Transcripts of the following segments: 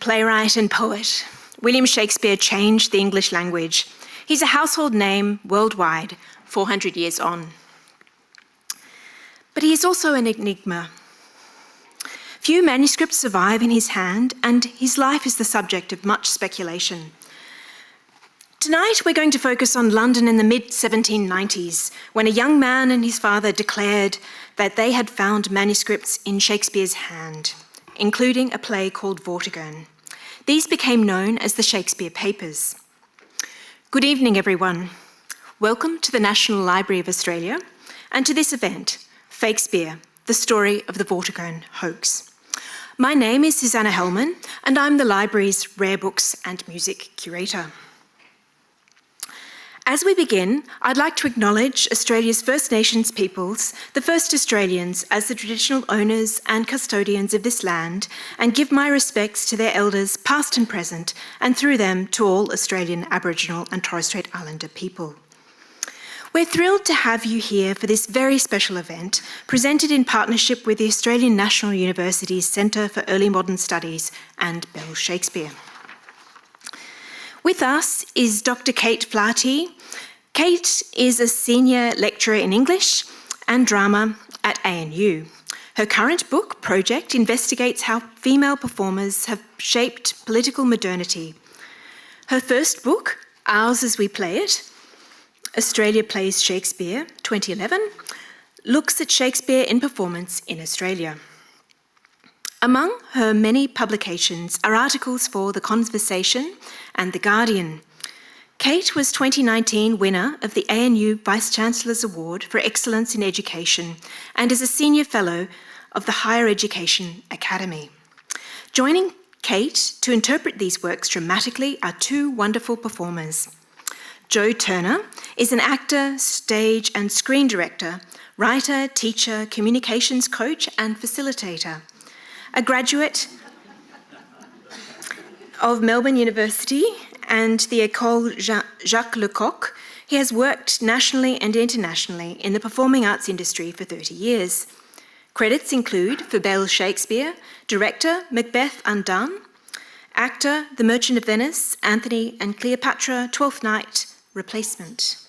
Playwright and poet, William Shakespeare changed the English language. He's a household name worldwide, 400 years on. But he is also an enigma. Few manuscripts survive in his hand, and his life is the subject of much speculation. Tonight, we're going to focus on London in the mid-1790s, when a young man and his father declared that they had found manuscripts in Shakespeare's hand, including a play called Vortigern. These became known as the Shakespeare Papers. Good evening, everyone. Welcome to the National Library of Australia and to this event, Fakespeare, the story of the Vortigern hoax. My name is Susanna Hellman, and I'm the library's Rare Books and Music Curator. As we begin, I'd like to acknowledge Australia's First Nations peoples, the first Australians, as the traditional owners and custodians of this land, and give my respects to their elders, past and present, and through them to all Australian Aboriginal and Torres Strait Islander people. We're thrilled to have you here for this very special event, presented in partnership with the Australian National University's Centre for Early Modern Studies and Bell Shakespeare. With us is Dr. Kate Flaherty. Kate is a senior lecturer in English and drama at ANU. Her current book project investigates how female performers have shaped political modernity. Her first book, Ours as We Play It, Australia Plays Shakespeare, 2011, looks at Shakespeare in performance in Australia. Among her many publications are articles for The Conversation and The Guardian. Kate was 2019 winner of the ANU Vice-Chancellor's Award for Excellence in Education and is a Senior Fellow of the Higher Education Academy. Joining Kate to interpret these works dramatically are two wonderful performers. Jo Turner is an actor, stage and screen director, writer, teacher, communications coach and facilitator. A graduate of Melbourne University and the École Jacques Lecoq, he has worked nationally and internationally in the performing arts industry for 30 years. Credits include for Bell Shakespeare, director Macbeth Undone, actor The Merchant of Venice, Anthony and Cleopatra, Twelfth Night, Replacement.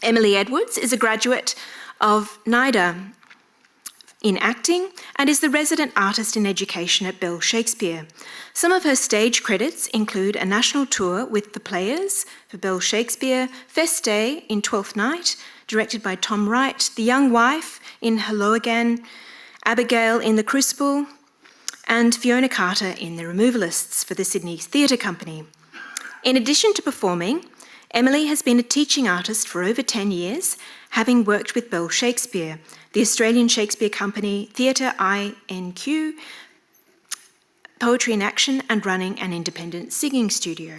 Emily Edwards is a graduate of NIDA in acting and is the resident artist in education at Bell Shakespeare. Some of her stage credits include a national tour with The Players for Bell Shakespeare, Feste in Twelfth Night, directed by Tom Wright, The Young Wife in Hello Again, Abigail in The Crucible, and Fiona Carter in The Removalists for the Sydney Theatre Company. In addition to performing, Emily has been a teaching artist for over 10 years, having worked with Bell Shakespeare, the Australian Shakespeare Company, Theatre INQ, Poetry in Action, and running an independent singing studio.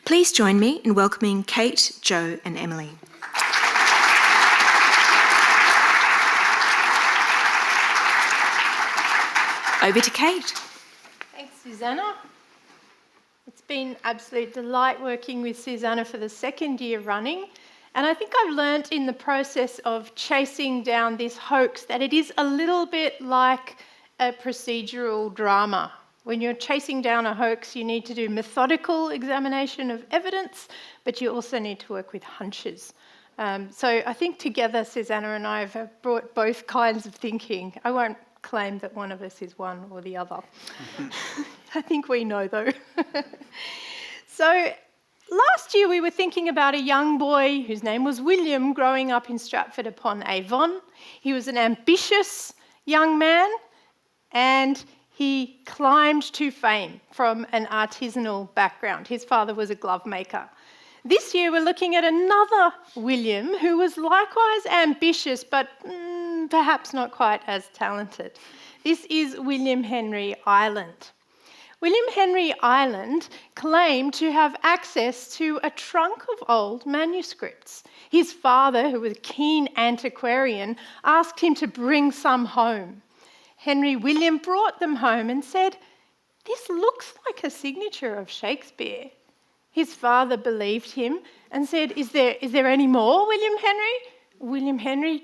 Please join me in welcoming Kate, Jo, and Emily. Over to Kate. Thanks, Susanna. It's been absolute delight working with Susanna for the second year running. And I think I've learnt in the process of chasing down this hoax that it is a little bit like a procedural drama. When you're chasing down a hoax, you need to do methodical examination of evidence, but you also need to work with hunches. So I think together, Susanna and I have brought both kinds of thinking. I won't claim that one of us is one or the other. I think we know, though. So last year we were thinking about a young boy whose name was William growing up in Stratford-upon-Avon. He was an ambitious young man and he climbed to fame from an artisanal background. His father was a glove maker. This year we're looking at another William who was likewise ambitious but perhaps not quite as talented. This is William Henry Ireland. William Henry Ireland claimed to have access to a trunk of old manuscripts. His father, who was a keen antiquarian, asked him to bring some home. Henry William brought them home and said, "This looks like a signature of Shakespeare." His father believed him and said, Is there any more, William Henry? William Henry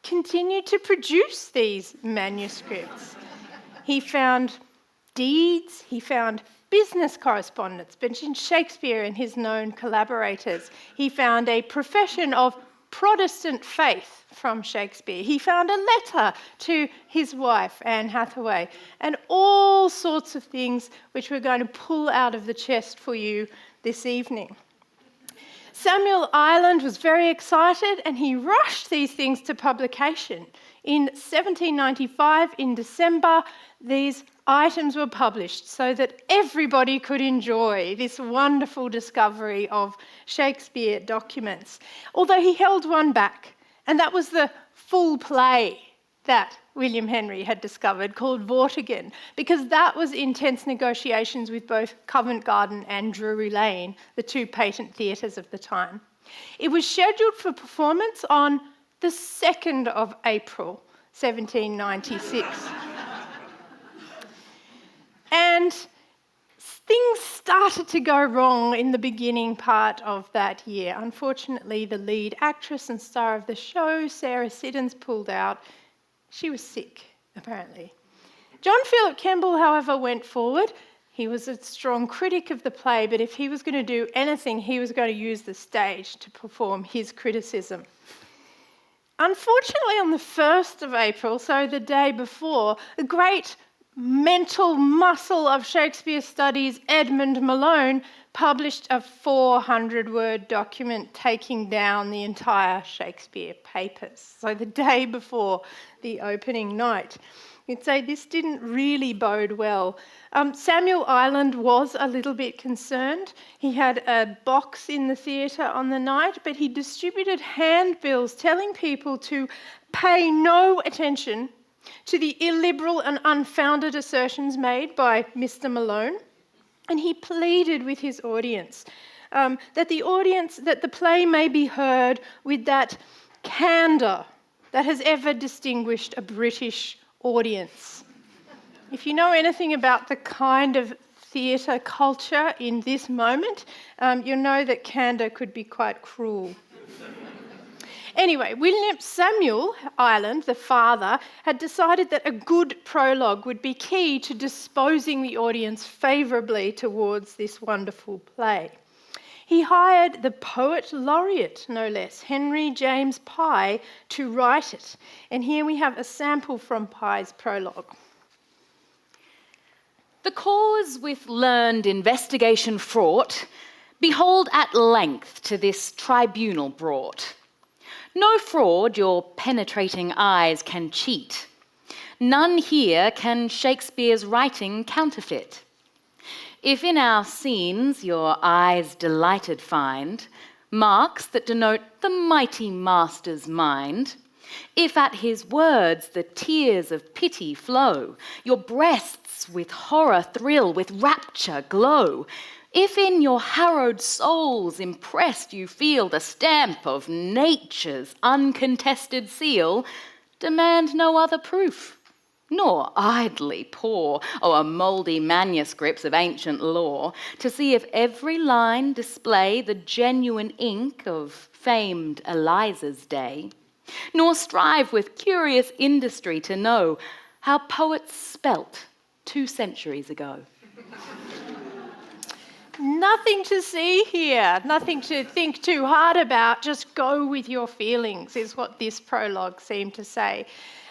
continued to produce these manuscripts. He found deeds, he found business correspondence between Shakespeare and his known collaborators. He found a profession of Protestant faith from Shakespeare. He found a letter to his wife, Anne Hathaway, and all sorts of things which we're going to pull out of the chest for you this evening. Samuel Ireland was very excited and he rushed these things to publication. In 1795, in December, these items were published so that everybody could enjoy this wonderful discovery of Shakespeare documents. Although he held one back, and that was the full play that William Henry had discovered called Vortigern, because that was intense negotiations with both Covent Garden and Drury Lane, the two patent theatres of the time. It was scheduled for performance on the 2nd of April, 1796. And things started to go wrong in the beginning part of that year. Unfortunately, the lead actress and star of the show, Sarah Siddons, pulled out. She was sick, apparently. John Philip Kemble, however, went forward. He was a strong critic of the play, but if he was going to do anything, he was going to use the stage to perform his criticism. Unfortunately, on the 1st of April, so the day before, a great mental muscle of Shakespeare studies, Edmund Malone, published a 400-word document taking down the entire Shakespeare papers. So the day before the opening night. You'd say this didn't really bode well. Samuel Ireland was a little bit concerned. He had a box in the theatre on the night, but he distributed handbills telling people to pay no attention to the illiberal and unfounded assertions made by Mr. Malone. And he pleaded with his audience that the play may be heard with that candour that has ever distinguished a British audience. If you know anything about the kind of theatre culture in this moment, you'll know that candour could be quite cruel. Anyway, Samuel Ireland, the father, had decided that a good prologue would be key to disposing the audience favourably towards this wonderful play. He hired the poet laureate, no less, Henry James Pye, to write it. And here we have a sample from Pye's prologue. The cause with learned investigation fraught, behold at length to this tribunal brought. No fraud your penetrating eyes can cheat. None here can Shakespeare's writing counterfeit. If in our scenes your eyes delighted find marks that denote the mighty master's mind, if at his words the tears of pity flow, your breasts with horror thrill, with rapture glow, if in your harrowed souls impressed you feel the stamp of nature's uncontested seal, demand no other proof, nor idly pore o'er mouldy manuscripts of ancient lore to see if every line display the genuine ink of famed Eliza's day, nor strive with curious industry to know how poets spelt 2 centuries ago. Nothing to see here, nothing to think too hard about, just go with your feelings is what this prologue seemed to say.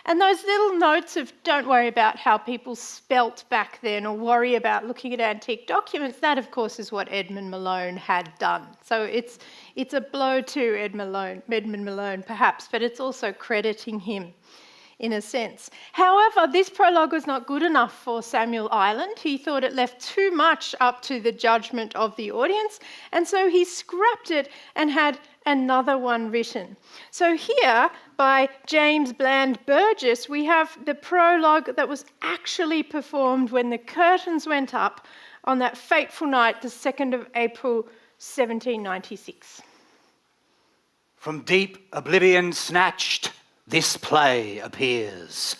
And those little notes of don't worry about how people spelt back then or worry about looking at antique documents, that of course is what Edmund Malone had done. So it's a blow to Edmund Malone perhaps, but it's also crediting him in a sense. However, this prologue was not good enough for Samuel Ireland. He thought it left too much up to the judgment of the audience, and so he scrapped it and had another one written. So here, by James Bland Burgess, we have the prologue that was actually performed when the curtains went up on that fateful night, the 2nd of April, 1796. From deep oblivion snatched, this play appears.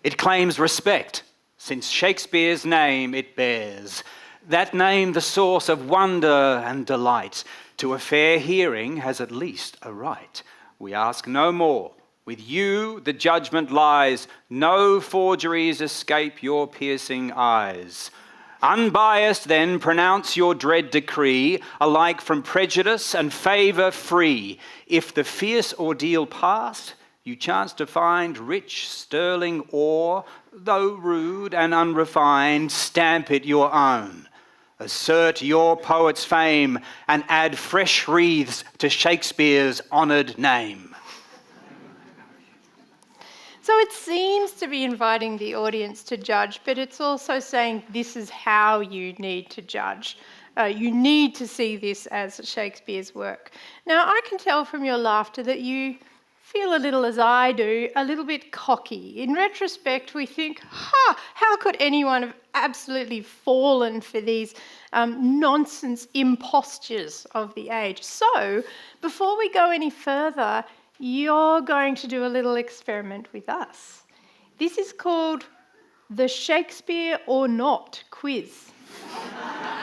It claims respect, since Shakespeare's name it bears. That name the source of wonder and delight, to a fair hearing has at least a right. We ask no more, With you the judgment lies. No forgeries escape your piercing eyes. Unbiased then pronounce your dread decree, alike from prejudice and favour free. If the fierce ordeal past, you chance to find rich sterling ore, though rude and unrefined, stamp it your own. Assert your poet's fame and add fresh wreaths to Shakespeare's honoured name. So it seems to be inviting the audience to judge, but it's also saying this is how you need to judge. You need to see this as Shakespeare's work. Now, I can tell from your laughter that you feel a little as I do, a little bit cocky. In retrospect, we think, how could anyone have absolutely fallen for these nonsense impostures of the age? So, before we go any further, you're going to do a little experiment with us. This is called the Shakespeare or Not quiz.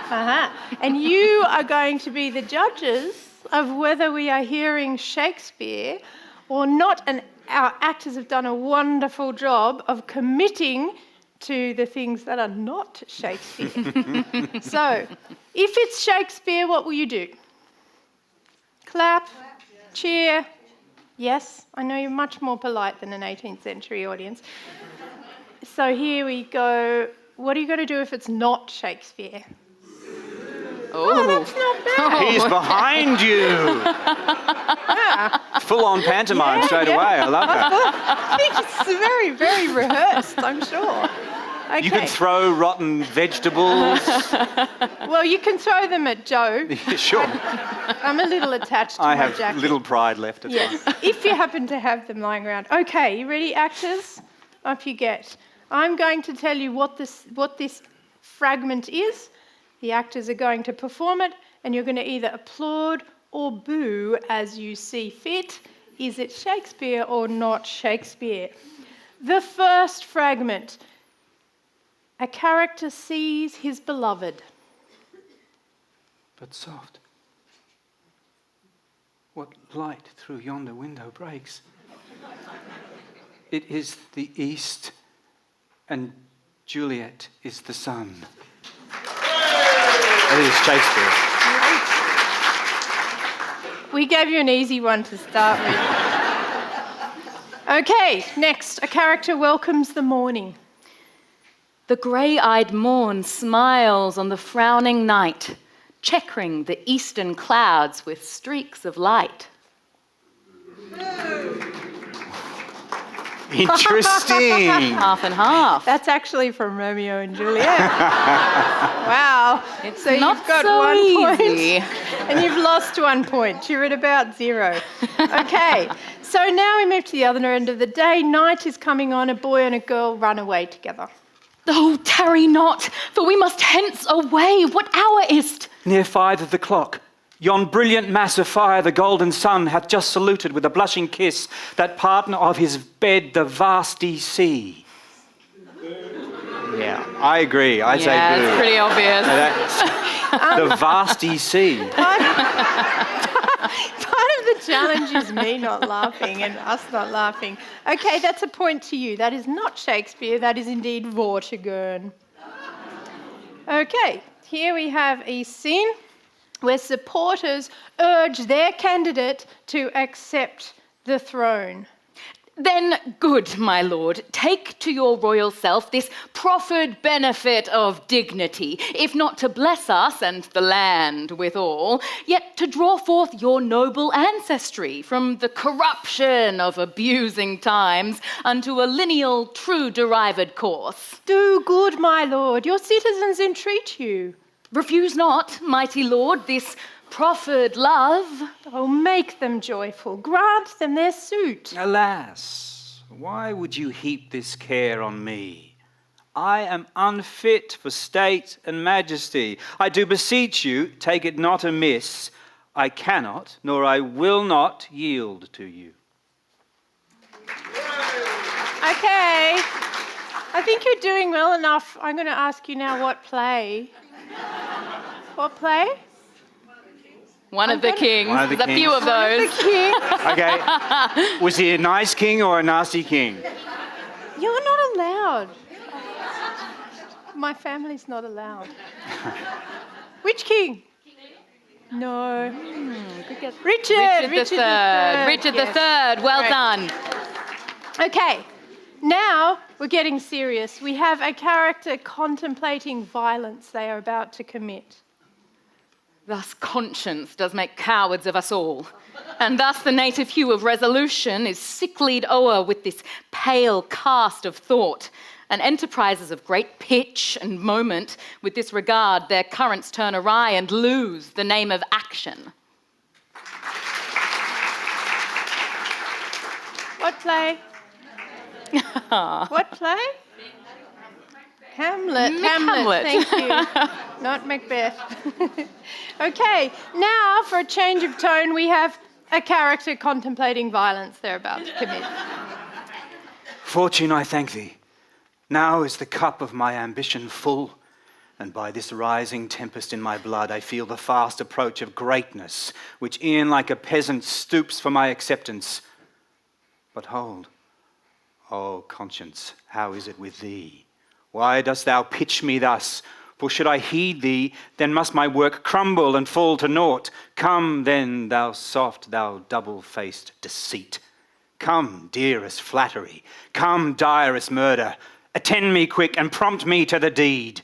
And you are going to be the judges of whether we are hearing Shakespeare or not. And our actors have done a wonderful job of committing to the things that are not Shakespeare. So, if it's Shakespeare, what will you do? Clap, cheer. Yes, I know you're much more polite than an 18th century audience. So here we go. What are you going to do if it's not Shakespeare? Oh, that's not bad. He's behind you. Yeah. Full-on pantomime straight away. I love that. I think it's very, very rehearsed, I'm sure. Okay. You could throw rotten vegetables. Well, you can throw them at Joe. Yeah, sure. I'm a little attached to I my have jacket. little pride left. It's Yes, fine. if you happen to have them lying around. Okay, you ready, actors? Off you get. I'm going to tell you what this fragment is. The actors are going to perform it, and you're going to either applaud or boo as you see fit. Is it Shakespeare or not Shakespeare? The first fragment. A character sees his beloved. But soft, what light through yonder window breaks? It is the east, and Juliet is the sun. It is Shakespeare. We gave you an easy one to start with. Okay, next, a character welcomes the morning. The grey-eyed morn smiles on the frowning night, checkering the eastern clouds with streaks of light. Interesting. Half and half. That's actually from Romeo and Juliet. Wow. It's So not you've got so 1 point. easy. And you've lost 1 point. You're at about 0. Okay. So now we move to the other end of the day. Night is coming on. A boy and a girl run away together. Oh, tarry not, for we must hence away. What hour is't? Near 5 of the clock, yon brilliant mass of fire the golden sun hath just saluted with a blushing kiss that partner of his bed, the vasty sea. Yeah, I agree. I say Yeah, boo. it's pretty obvious. The vasty sea. Part of the challenge is me not laughing and us not laughing. Okay, that's a point to you. That is not Shakespeare. That is indeed Vortigern. Okay, here we have a scene where supporters urge their candidate to accept the throne. Then, good, my lord, take to your royal self this proffered benefit of dignity, if not to bless us and the land withal, yet to draw forth your noble ancestry from the corruption of abusing times unto a lineal, true derived course. Do good, my lord. Your citizens entreat you. Refuse not, mighty lord, this proffered love. Oh, make them joyful. Grant them their suit. Alas, why would you heap this care on me? I am unfit for state and majesty. I do beseech you, take it not amiss. I cannot, nor I will not yield to you. Okay. I think you're doing well enough. I'm going to ask you now what play. What play? One of the kings. One of the There's a few kings. of those. The king. Okay. Was he a nice king or a nasty king? You're not allowed. My family's not allowed. Which king? No. Richard. Richard III. Richard Yes. III. Well Correct. done. Okay, now we're getting serious. We have a character contemplating violence they are about to commit. Thus conscience does make cowards of us all. And thus the native hue of resolution is sicklied o'er with this pale cast of thought. And enterprises of great pitch and moment with this regard their currents turn awry and lose the name of action. What play? What play? Hamlet. Hamlet. Thank you. Not Macbeth. Okay, now for a change of tone, we have a character contemplating violence they're about to commit. Fortune, I thank thee. Now is the cup of my ambition full, and by this rising tempest in my blood I feel the fast approach of greatness, which e'en like a peasant stoops for my acceptance. But hold, O conscience, how is it with thee? Why dost thou pitch me thus? For should I heed thee, then must my work crumble and fall to naught. Come then, thou soft, thou double-faced deceit. Come, dearest flattery. Come, direst murder. Attend me quick and prompt me to the deed.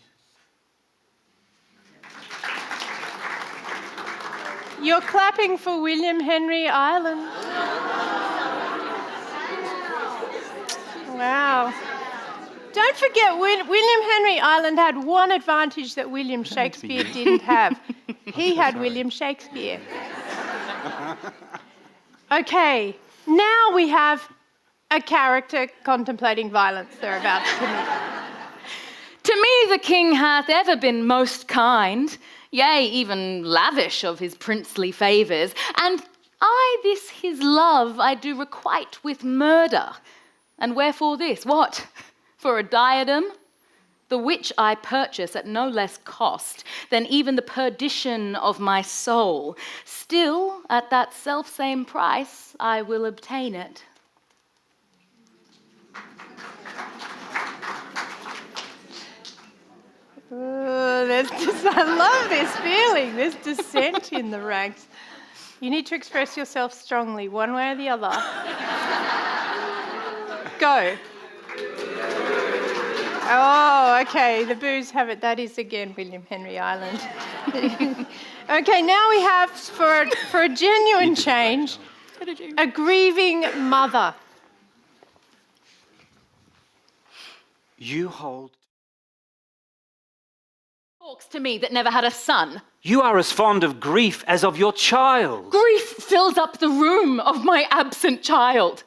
You're clapping for William Henry Ireland. Wow. Don't forget, William Henry Ireland had one advantage that William Shakespeare didn't have. He had William Shakespeare. Okay, now we have a character contemplating violence they're about to commit. To me the king hath ever been most kind, yea, even lavish of his princely favours, and I this his love I do requite with murder. And wherefore this? What? For a diadem? The which I purchase at no less cost than even the perdition of my soul. Still, at that selfsame price, I will obtain it. Oh, I love this feeling, this dissent in the ranks. You need to express yourself strongly, one way or the other. Go. Oh, okay, the boos have it. That is again William Henry Ireland. Okay, now we have, for a genuine change, a grieving mother. You hold... Talks to me that never had a son. You are as fond of grief as of your child. Grief fills up the room of my absent child.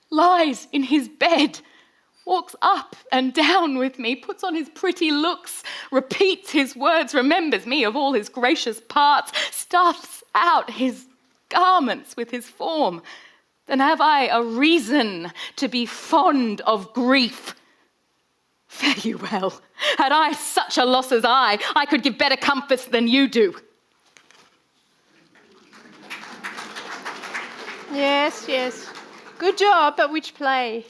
Lies in his bed, walks up and down with me, puts on his pretty looks, repeats his words, remembers me of all his gracious parts, stuffs out his garments with his form. Then have I a reason to be fond of grief. Fare you well. Had I such a loss as I could give better comforts than you do. Yes, yes. Good job, but which play?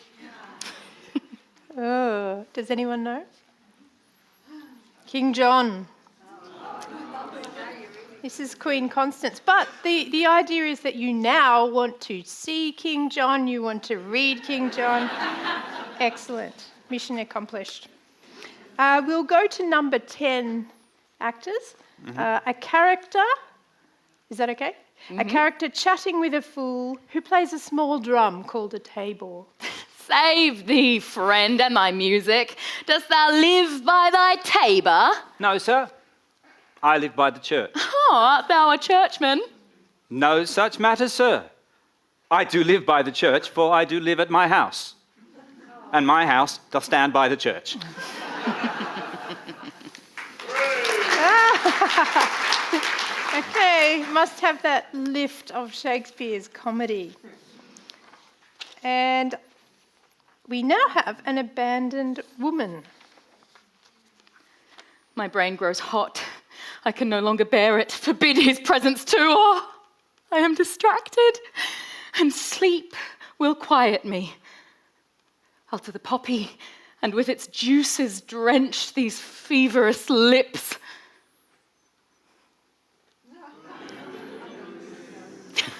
Oh, does anyone know? King John. This is Queen Constance. But the idea is that you now want to see King John, you want to read King John. Excellent. Mission accomplished. We'll go to number 10 actors. A character, is that okay? A character chatting with a fool who plays a small drum called a tabor. Save thee, friend, and thy music. Dost thou live by thy tabor? No, sir. I live by the church. Oh, art thou a churchman? No such matter, sir. I do live by the church, for I do live at my house. And my house doth stand by the church. Okay, must have that lift of Shakespeare's comedy. And we now have an abandoned woman. My brain grows hot. I can no longer bear it. Forbid his presence too, or I am distracted, and sleep will quiet me. I'll to the poppy, and with its juices drench these feverous lips.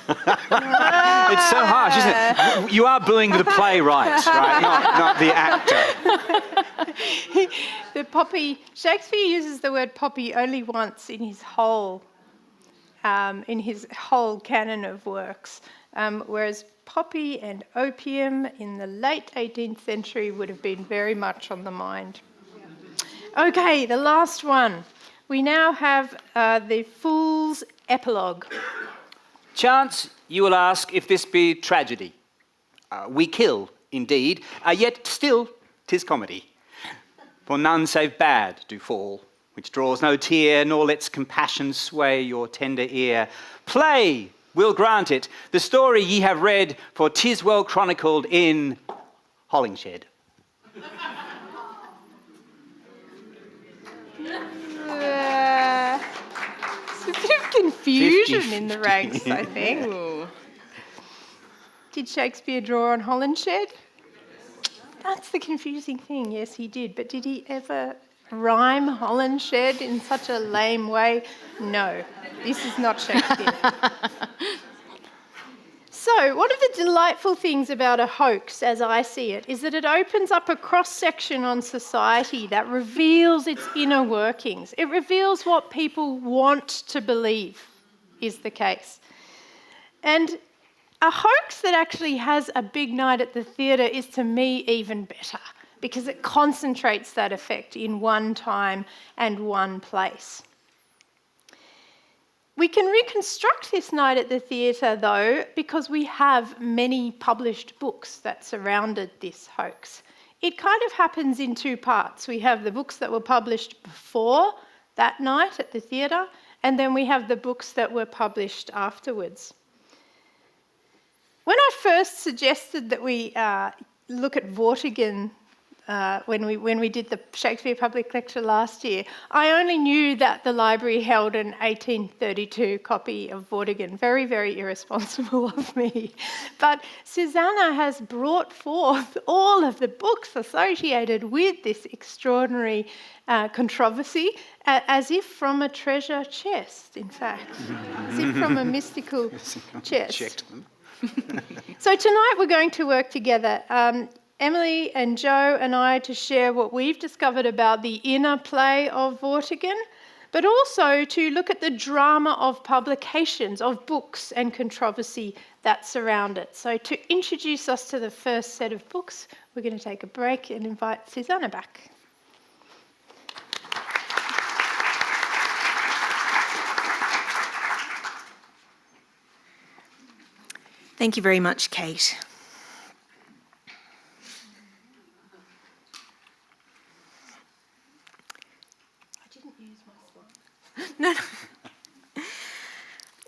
It's so harsh, isn't it? You are booing the playwright, right? Not the actor. The poppy, Shakespeare uses the word poppy only once in his whole canon of works, whereas poppy and opium in the late 18th century would have been very much on the mind. Okay, the last one. We now have the Fool's Epilogue. Chance, you will ask if this be tragedy. We kill, indeed, yet still 'tis comedy. For none save bad do fall, which draws no tear, nor lets compassion sway your tender ear. Play, we'll grant it, the story ye have read, for 'tis well chronicled in Holinshed. There's a bit of confusion in the ranks, I think. Did Shakespeare draw on Holinshed? That's the confusing thing. Yes, he did. But did he ever rhyme Holinshed in such a lame way? No, this is not Shakespeare. So, one of the delightful things about a hoax, as I see it, is that it opens up a cross-section on society that reveals its inner workings. It reveals what people want to believe is the case. And a hoax that actually has a big night at the theatre is, to me, even better, because it concentrates that effect in one time and one place. We can reconstruct this night at the theatre, though, because we have many published books that surrounded this hoax. It kind of happens in two parts. We have the books that were published before that night at the theatre, and then we have the books that were published afterwards. When I first suggested that we look at Vortigern when we did the Shakespeare Public Lecture last year, I only knew that the library held an 1832 copy of Vortigern. Very, very irresponsible of me. But Susanna has brought forth all of the books associated with this extraordinary controversy, as if from a treasure chest, in fact. As if from a mystical chest. So tonight we're going to work together, Emily and Joe and I, to share what we've discovered about the inner play of Vortigern, but also to look at the drama of publications, of books and controversy that surround it. So to introduce us to the first set of books, we're going to take a break and invite Susanna back. Thank you very much, Kate. I didn't use my slide. No.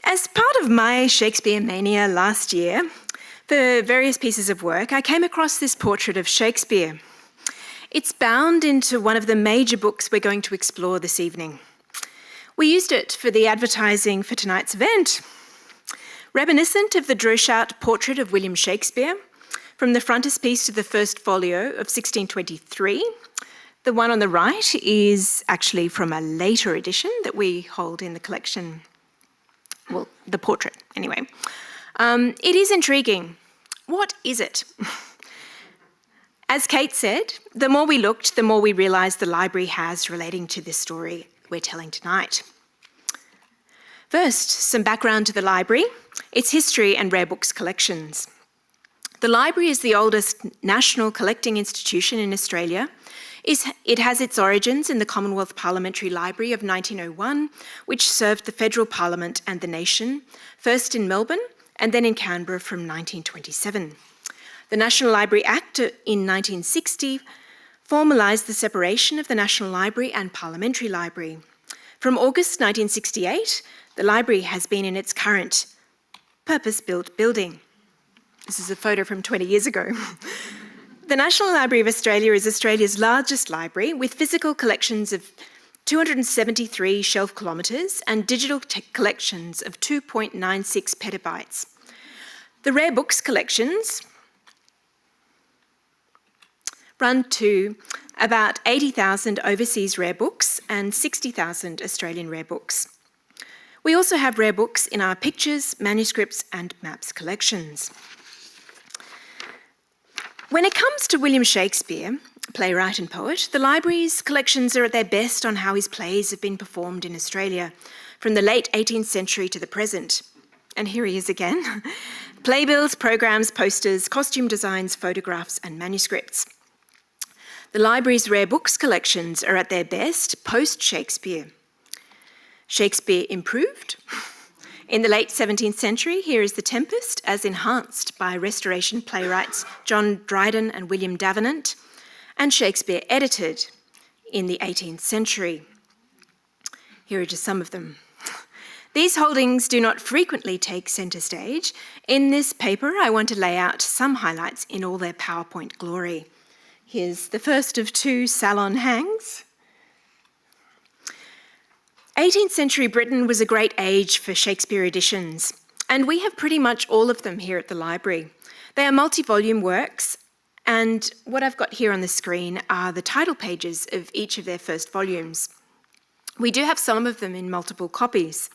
As part of my Shakespeare mania last year, for various pieces of work, I came across this portrait of Shakespeare. It's bound into one of the major books we're going to explore this evening. We used it for the advertising for tonight's event. Reminiscent of the Droeshout portrait of William Shakespeare, from the frontispiece to the first folio of 1623. The one on the right is actually from a later edition that we hold in the collection. Well, the portrait, anyway. It is intriguing. What is it? As Kate said, the more we looked, the more we realised the library has relating to this story we're telling tonight. First, some background to the library, its history and rare books collections. The library is the oldest national collecting institution in Australia. It has its origins in the Commonwealth Parliamentary Library of 1901, which served the federal parliament and the nation, first in Melbourne and then in Canberra from 1927. The National Library Act in 1960 formalised the separation of the National Library and Parliamentary Library. From August 1968, the library has been in its current purpose-built building. This is a photo from 20 years ago. The National Library of Australia is Australia's largest library, with physical collections of 273 shelf kilometres, and digital collections of 2.96 petabytes. The rare books collections run to about 80,000 overseas rare books and 60,000 Australian rare books. We also have rare books in our pictures, manuscripts and maps collections. When it comes to William Shakespeare, playwright and poet, the library's collections are at their best on how his plays have been performed in Australia from the late 18th century to the present. And here he is again. Playbills, programs, posters, costume designs, photographs and manuscripts. The library's rare books collections are at their best post-Shakespeare. Shakespeare improved. In the late 17th century, here is The Tempest as enhanced by Restoration playwrights John Dryden and William Davenant, and Shakespeare edited in the 18th century. Here are just some of them. These holdings do not frequently take centre stage. In this paper, I want to lay out some highlights in all their PowerPoint glory. Here's the first of two salon hangs. 18th century Britain was a great age for Shakespeare editions, and we have pretty much all of them here at the library. They are multi-volume works, and what I've got here on the screen are the title pages of each of their first volumes. We do have some of them in multiple copies.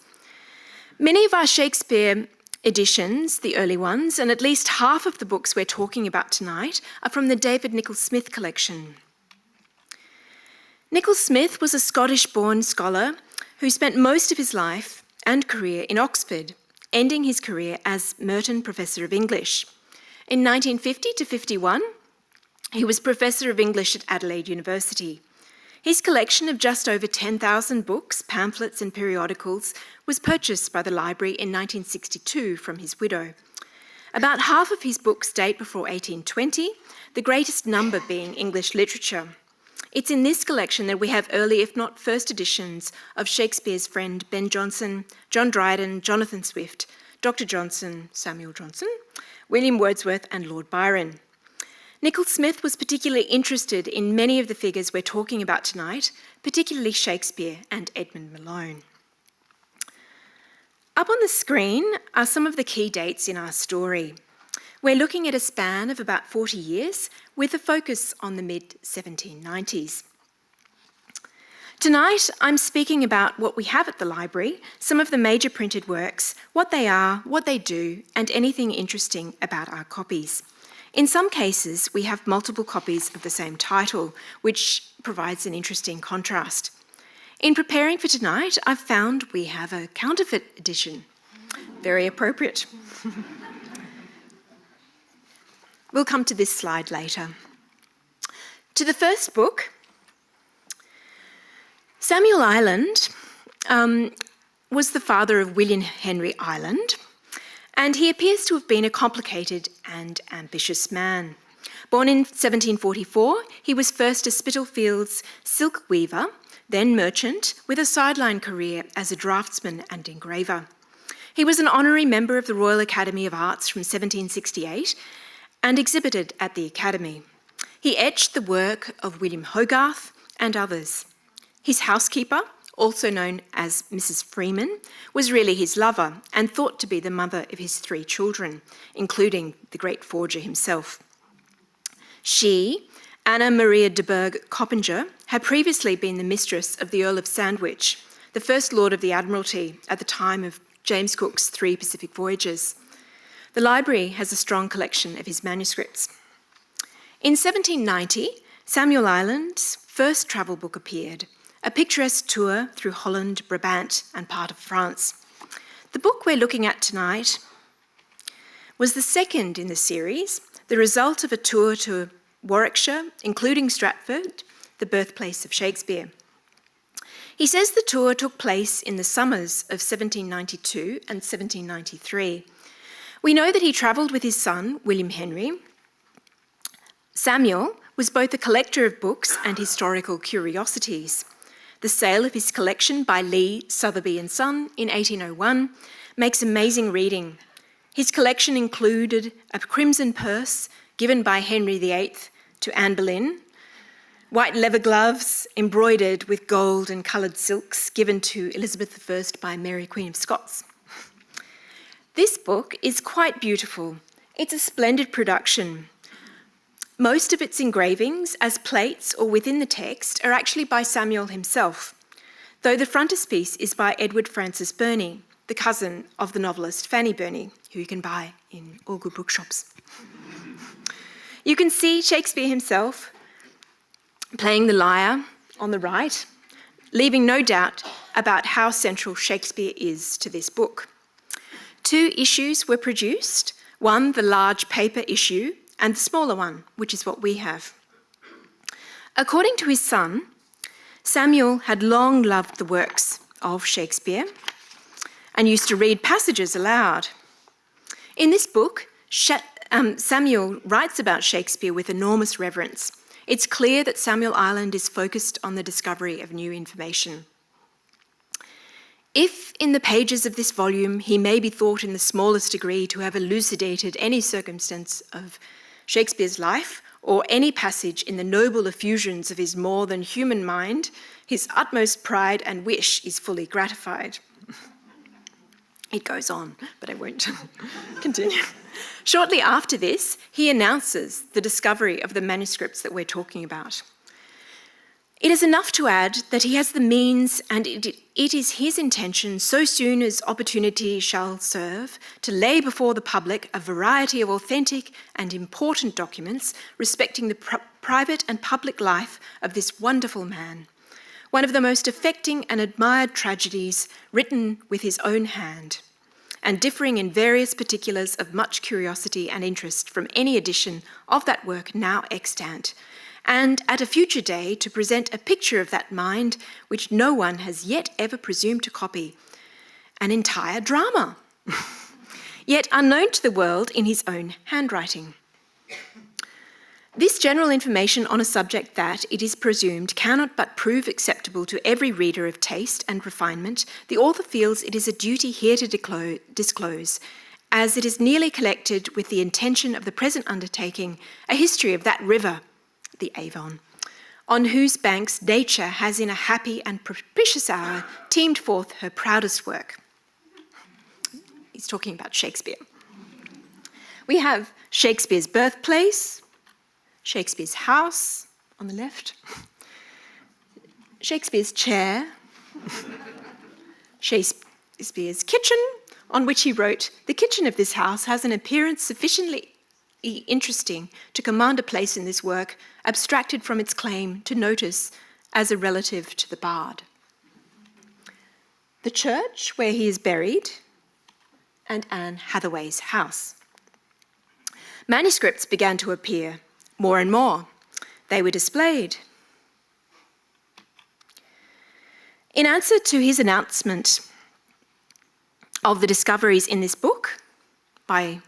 Many of our Shakespeare editions, the early ones, and at least half of the books we're talking about tonight are from the David Nicholls-Smith collection. Nicholls-Smith was a Scottish-born scholar who spent most of his life and career in Oxford, ending his career as Merton Professor of English. In 1950 to 51, he was Professor of English at Adelaide University. His collection of just over 10,000 books, pamphlets and periodicals was purchased by the library in 1962 from his widow. About half of his books date before 1820, the greatest number being English literature. It's in this collection that we have early, if not first editions of Shakespeare's friend Ben Jonson, John Dryden, Jonathan Swift, Dr. Johnson, Samuel Johnson, William Wordsworth and Lord Byron. Nicholls-Smith was particularly interested in many of the figures we're talking about tonight, particularly Shakespeare and Edmund Malone. Up on the screen are some of the key dates in our story. We're looking at a span of about 40 years with a focus on the mid-1790s. Tonight, I'm speaking about what we have at the library, some of the major printed works, what they are, what they do, and anything interesting about our copies. In some cases, we have multiple copies of the same title, which provides an interesting contrast. In preparing for tonight, I've found we have a counterfeit edition. Very appropriate. We'll come to this slide later. To the first book, Samuel Ireland was the father of William Henry Ireland, and he appears to have been a complicated and ambitious man. Born in 1744, he was first a Spitalfields silk weaver, then merchant, with a sideline career as a draftsman and engraver. He was an honorary member of the Royal Academy of Arts from 1768 and exhibited at the Academy. He etched the work of William Hogarth and others. His housekeeper, also known as Mrs. Freeman, was really his lover and thought to be the mother of his 3 children, including the great forger himself. She, Anna Maria de Burgh Coppinger, had previously been the mistress of the Earl of Sandwich, the first Lord of the Admiralty at the time of James Cook's 3 Pacific voyages. The library has a strong collection of his manuscripts. In 1790, Samuel Ireland's first travel book appeared, a picturesque tour through Holland, Brabant, and part of France. The book we're looking at tonight was the second in the series, the result of a tour to Warwickshire, including Stratford, the birthplace of Shakespeare. He says the tour took place in the summers of 1792 and 1793. We know that he travelled with his son, William Henry. Samuel was both a collector of books and historical curiosities. The sale of his collection by Lee, Sotheby and Son in 1801 makes amazing reading. His collection included a crimson purse given by Henry VIII to Anne Boleyn, white leather gloves embroidered with gold and coloured silks given to Elizabeth I by Mary Queen of Scots. This book is quite beautiful. It's a splendid production. Most of its engravings, as plates or within the text, are actually by Samuel himself, though the frontispiece is by Edward Francis Burney, the cousin of the novelist Fanny Burney, who you can buy in all good bookshops. You can see Shakespeare himself playing the lyre on the right, leaving no doubt about how central Shakespeare is to this book. 2 issues were produced, one the large paper issue and the smaller one, which is what we have. According to his son, Samuel had long loved the works of Shakespeare and used to read passages aloud. In this book, Samuel writes about Shakespeare with enormous reverence. It's clear that Samuel Ireland is focused on the discovery of new information. If in the pages of this volume he may be thought in the smallest degree to have elucidated any circumstance of Shakespeare's life or any passage in the noble effusions of his more than human mind, his utmost pride and wish is fully gratified. It goes on, but I won't continue. Shortly after this, he announces the discovery of the manuscripts that we're talking about. It is enough to add that he has the means, and it is his intention, so soon as opportunity shall serve, to lay before the public a variety of authentic and important documents respecting the private and public life of this wonderful man, one of the most affecting and admired tragedies written with his own hand, and differing in various particulars of much curiosity and interest from any edition of that work now extant, and at a future day to present a picture of that mind which no one has yet ever presumed to copy, an entire drama, yet unknown to the world in his own handwriting. This general information on a subject that, it is presumed, cannot but prove acceptable to every reader of taste and refinement, the author feels it is a duty here to disclose, as it is nearly collected with the intention of the present undertaking, a history of that river, the Avon, on whose banks nature has in a happy and propitious hour teamed forth her proudest work. He's talking about Shakespeare. We have Shakespeare's birthplace, Shakespeare's house on the left, Shakespeare's chair, Shakespeare's kitchen, on which he wrote, "The kitchen of this house has an appearance sufficiently interesting to command a place in this work, abstracted from its claim to notice as a relative to the bard." The church where he is buried, and Anne Hathaway's house. Manuscripts began to appear, more and more. They were displayed. In answer to his announcement of the discoveries in this book by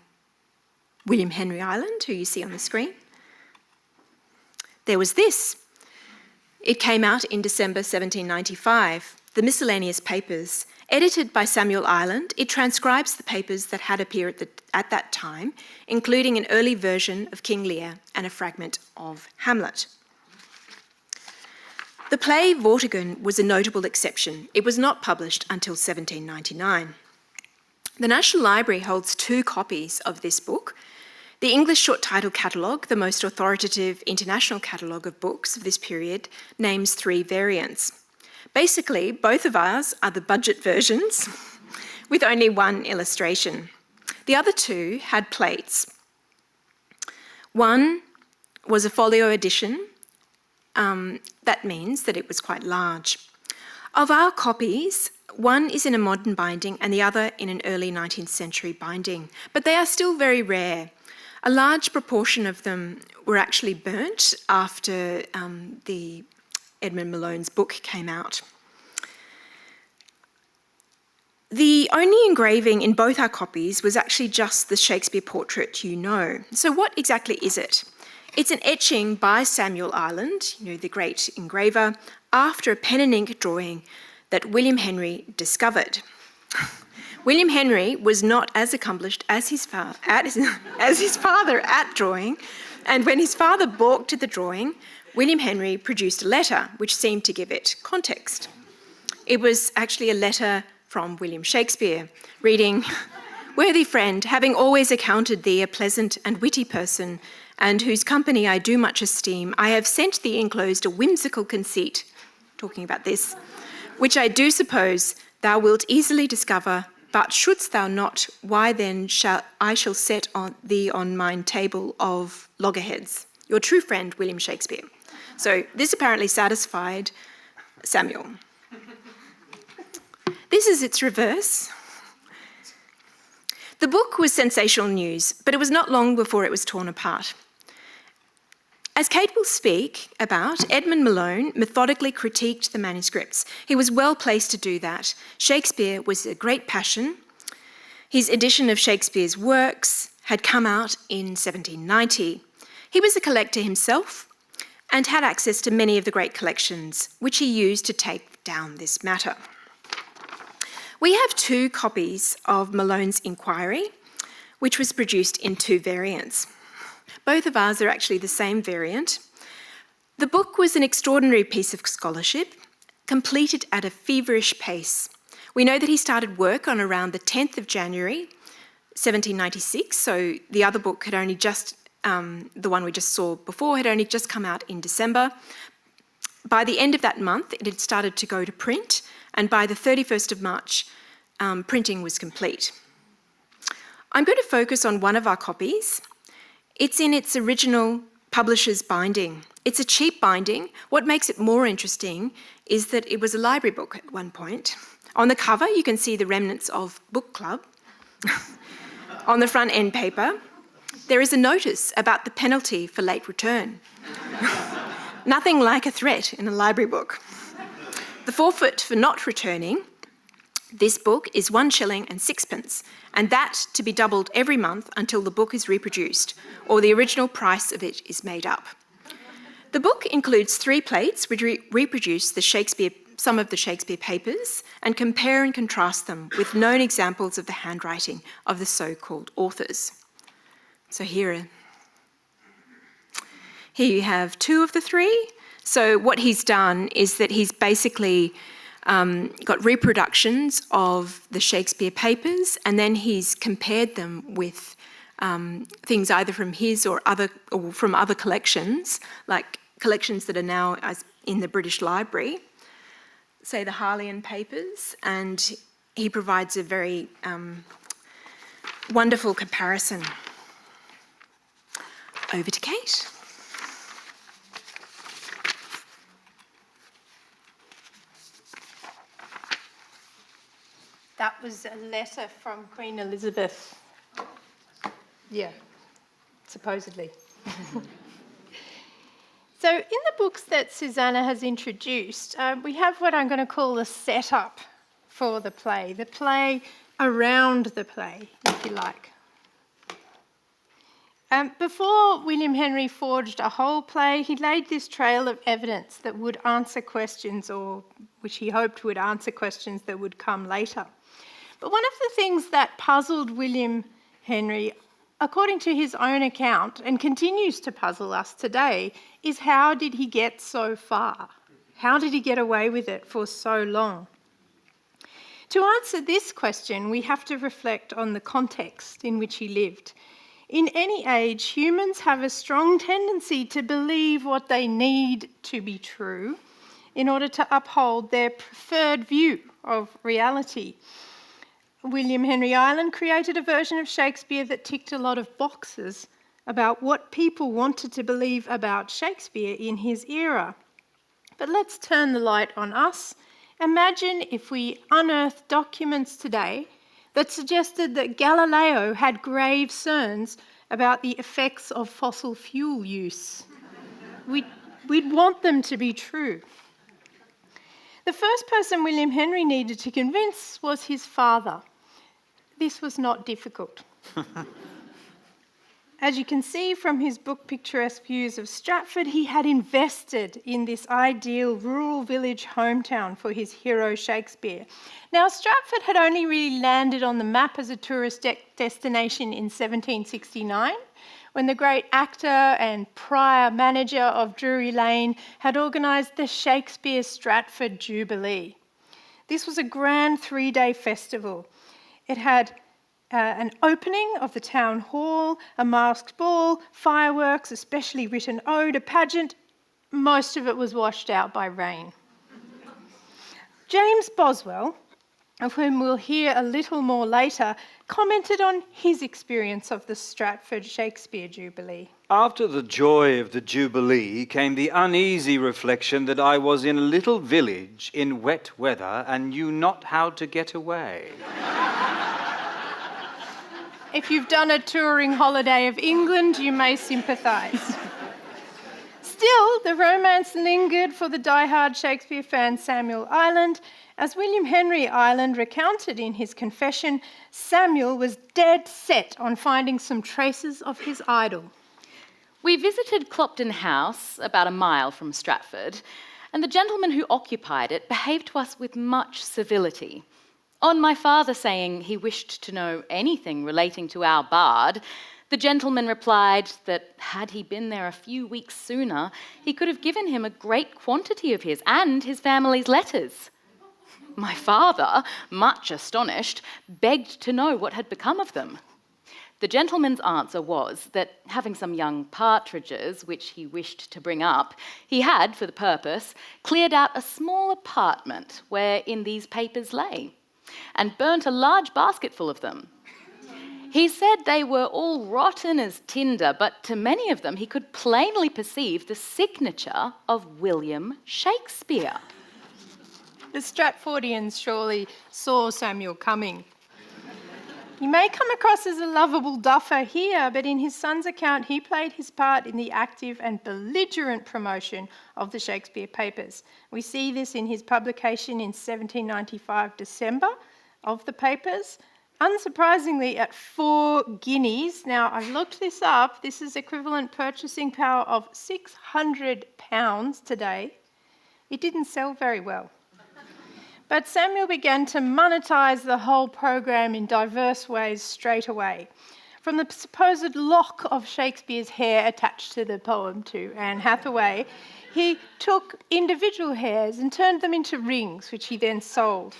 William Henry Ireland, who you see on the screen, there was this. It came out in December 1795, the Miscellaneous Papers. Edited by Samuel Ireland, it transcribes the papers that had appeared at that time, including an early version of King Lear and a fragment of Hamlet. The play Vortigern was a notable exception. It was not published until 1799. The National Library holds 2 copies of this book. The English Short Title Catalogue, the most authoritative international catalogue of books of this period, names 3 variants. Basically, both of ours are the budget versions with only 1 illustration. The other 2 had plates. One was a folio edition. That means that it was quite large. Of our copies, one is in a modern binding and the other in an early 19th century binding, but they are still very rare. A large proportion of them were actually burnt after the Edmund Malone's book came out. The only engraving in both our copies was actually just the Shakespeare portrait you know. So what exactly is it? It's an etching by Samuel Ireland, the great engraver, after a pen and ink drawing that William Henry discovered. William Henry was not as accomplished as his father at drawing, and when his father balked at the drawing, William Henry produced a letter which seemed to give it context. It was actually a letter from William Shakespeare, reading, "Worthy friend, having always accounted thee a pleasant and witty person, and whose company I do much esteem, I have sent thee enclosed a whimsical conceit," talking about this, "which I do suppose thou wilt easily discover, but shouldst thou not, why then I shall set thee on mine table of loggerheads. Your true friend, William Shakespeare." So this apparently satisfied Samuel. This is its reverse. The book was sensational news, but it was not long before it was torn apart. As Kate will speak about, Edmund Malone methodically critiqued the manuscripts. He was well placed to do that. Shakespeare was a great passion. His edition of Shakespeare's works had come out in 1790. He was a collector himself and had access to many of the great collections, which he used to take down this matter. We have 2 copies of Malone's Inquiry, which was produced in 2 variants. Both of ours are actually the same variant. The book was an extraordinary piece of scholarship, completed at a feverish pace. We know that he started work on around the 10th of January, 1796, so the other book had only just, the one we just saw before, had only just come out in December. By the end of that month, it had started to go to print, and by the 31st of March, printing was complete. I'm going to focus on one of our copies. It's in its original publisher's binding. It's a cheap binding. What makes it more interesting is that it was a library book at one point. On the cover, you can see the remnants of Book Club. On the front end paper, there is a notice about the penalty for late return. Nothing like a threat in a library book. The forfeit for not returning this book is 1 shilling and 6pence, and that to be doubled every month until the book is reproduced, or the original price of it is made up. The book includes 3 plates which reproduce some of the Shakespeare papers and compare and contrast them with known examples of the handwriting of the so-called authors. So here you have 2 of the 3. So what he's done is that he's basically got reproductions of the Shakespeare papers, and then he's compared them with things either from his or from other collections, like collections that are now in the British Library, say the Harleian papers, and he provides a very wonderful comparison. Over to Kate. That was a letter from Queen Elizabeth. Yeah, supposedly. So in the books that Susanna has introduced, we have what I'm going to call the setup for the play around the play, if you like. Before William Henry forged a whole play, he laid this trail of evidence that would answer questions, or which he hoped would answer questions that would come later. But one of the things that puzzled William Henry, according to his own account, and continues to puzzle us today, is how did he get so far? How did he get away with it for so long? To answer this question, we have to reflect on the context in which he lived. In any age, humans have a strong tendency to believe what they need to be true in order to uphold their preferred view of reality. William Henry Ireland created a version of Shakespeare that ticked a lot of boxes about what people wanted to believe about Shakespeare in his era. But let's turn the light on us. Imagine if we unearthed documents today that suggested that Galileo had grave concerns about the effects of fossil fuel use. We'd want them to be true. The first person William Henry needed to convince was his father. This was not difficult. As you can see from his book Picturesque Views of Stratford, he had invested in this ideal rural village hometown for his hero Shakespeare. Now, Stratford had only really landed on the map as a tourist destination in 1769, when the great actor and prior manager of Drury Lane had organised the Shakespeare Stratford Jubilee. This was a grand 3-day festival. It had an opening of the town hall, a masked ball, fireworks, a specially written ode, a pageant. Most of it was washed out by rain. James Boswell, of whom we'll hear a little more later, commented on his experience of the Stratford Shakespeare Jubilee. After the joy of the Jubilee came the uneasy reflection that I was in a little village in wet weather and knew not how to get away. If you've done a touring holiday of England, you may sympathise. Still, the romance lingered for the die-hard Shakespeare fan Samuel Ireland. As William Henry Ireland recounted in his confession, Samuel was dead set on finding some traces of his idol. We visited Clopton House, about a mile from Stratford, and the gentleman who occupied it behaved to us with much civility. On my father saying he wished to know anything relating to our bard, the gentleman replied that had he been there a few weeks sooner, he could have given him a great quantity of his and his family's letters. My father, much astonished, begged to know what had become of them. The gentleman's answer was that, having some young partridges which he wished to bring up, he had, for the purpose, cleared out a small apartment wherein these papers lay, and burnt a large basketful of them. He said they were all rotten as tinder, but to many of them he could plainly perceive the signature of William Shakespeare. The Stratfordians surely saw Samuel coming. He may come across as a lovable duffer here, but in his son's account he played his part in the active and belligerent promotion of the Shakespeare papers. We see this in his publication in 1795 December of the papers, unsurprisingly at 4 guineas. Now, I've looked this up. This is equivalent purchasing power of £600 today. It didn't sell very well. But Samuel began to monetise the whole program in diverse ways straight away. From the supposed lock of Shakespeare's hair attached to the poem to Anne Hathaway, he took individual hairs and turned them into rings, which he then sold.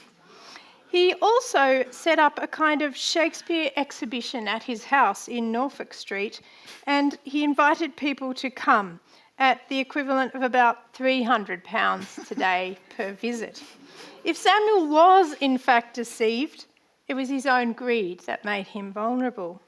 He also set up a kind of Shakespeare exhibition at his house in Norfolk Street, and he invited people to come at the equivalent of about £300 today per visit. If Samuel was in fact deceived, it was his own greed that made him vulnerable.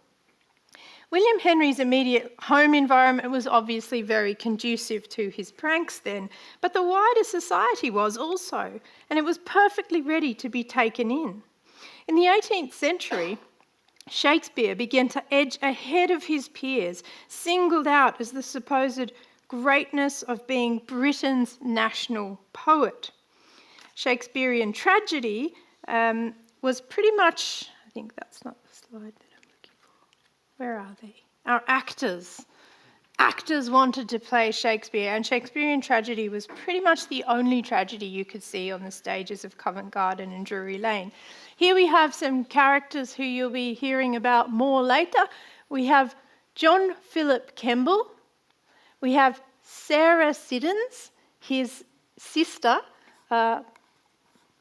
William Henry's immediate home environment was obviously very conducive to his pranks then, but the wider society was also, and it was perfectly ready to be taken in. In the 18th century, Shakespeare began to edge ahead of his peers, singled out as the supposed greatness of being Britain's national poet. Shakespearean tragedy was pretty much, I think that's not the slide that I'm looking for. Where are they? Our actors. Actors wanted to play Shakespeare, and Shakespearean tragedy was pretty much the only tragedy you could see on the stages of Covent Garden and Drury Lane. Here we have some characters who you'll be hearing about more later. We have John Philip Kemble. We have Sarah Siddons, his sister,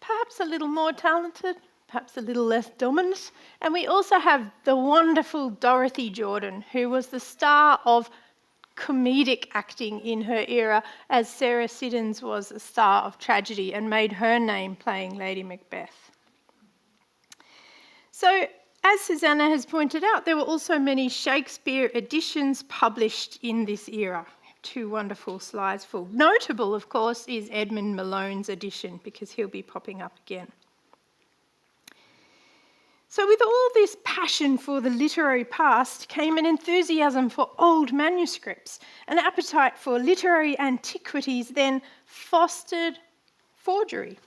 perhaps a little more talented, perhaps a little less dominant. And we also have the wonderful Dorothy Jordan, who was the star of comedic acting in her era, as Sarah Siddons was a star of tragedy and made her name playing Lady Macbeth. So, as Susanna has pointed out, there were also many Shakespeare editions published in this era. 2 wonderful slides full. Notable, of course, is Edmund Malone's edition, because he'll be popping up again. So with all this passion for the literary past came an enthusiasm for old manuscripts. An appetite for literary antiquities then fostered forgery.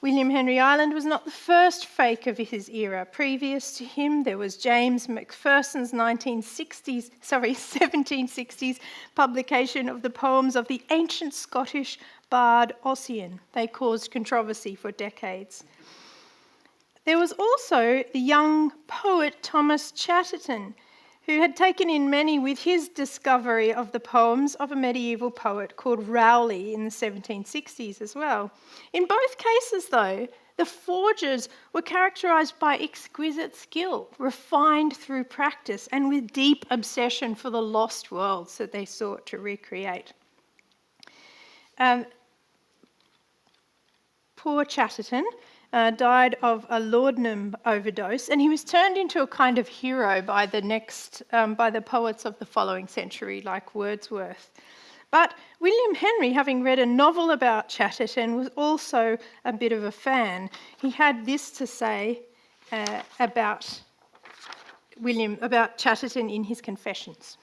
William Henry Ireland was not the first fake of his era. Previous to him, there was James Macpherson's 1760s publication of the poems of the ancient Scottish bard Ossian. They caused controversy for decades. There was also the young poet Thomas Chatterton, who had taken in many with his discovery of the poems of a medieval poet called Rowley in the 1760s as well. In both cases, though, the forgers were characterised by exquisite skill, refined through practice, and with deep obsession for the lost worlds that they sought to recreate. Poor Chatterton died of a laudanum overdose, and he was turned into a kind of hero by the poets of the following century, like Wordsworth. But William Henry, having read a novel about Chatterton, was also a bit of a fan. He had this to say about Chatterton in his Confessions.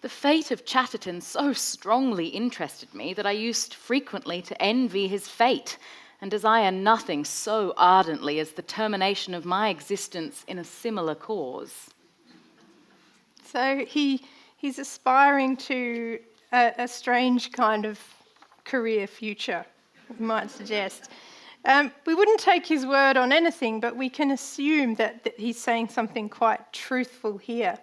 The fate of Chatterton so strongly interested me that I used frequently to envy his fate and desire nothing so ardently as the termination of my existence in a similar cause. So he's aspiring to a strange kind of career future, we might suggest. We wouldn't take his word on anything, but we can assume that he's saying something quite truthful here.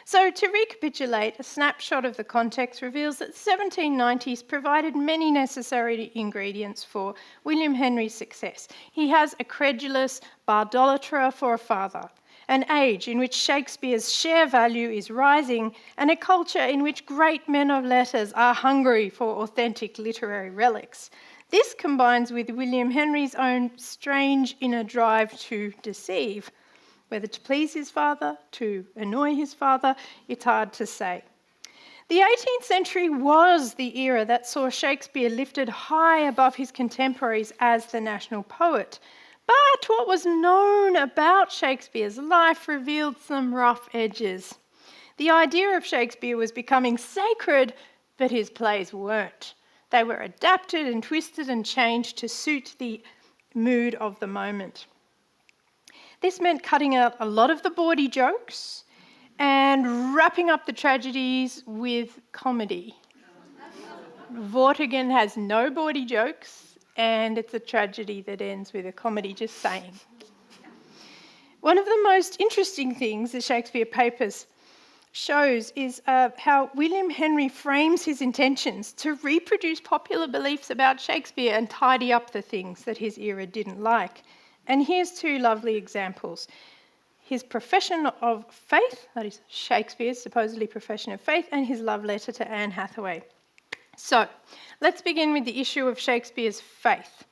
So to recapitulate, a snapshot of the context reveals that the 1790s provided many necessary ingredients for William Henry's success. He has a credulous bardolatra for a father, an age in which Shakespeare's share value is rising, and a culture in which great men of letters are hungry for authentic literary relics. This combines with William Henry's own strange inner drive to deceive. Whether to please his father, to annoy his father, it's hard to say. The 18th century was the era that saw Shakespeare lifted high above his contemporaries as the national poet. But what was known about Shakespeare's life revealed some rough edges. The idea of Shakespeare was becoming sacred, but his plays weren't. They were adapted and twisted and changed to suit the mood of the moment. This meant cutting out a lot of the bawdy jokes and wrapping up the tragedies with comedy. Vortigern has no bawdy jokes, and it's a tragedy that ends with a comedy, just saying. One of the most interesting things the Shakespeare Papers shows is how William Henry frames his intentions to reproduce popular beliefs about Shakespeare and tidy up the things that his era didn't like. And here's two lovely examples. His profession of faith, that is Shakespeare's supposedly profession of faith, and his love letter to Anne Hathaway. So, let's begin with the issue of Shakespeare's faith.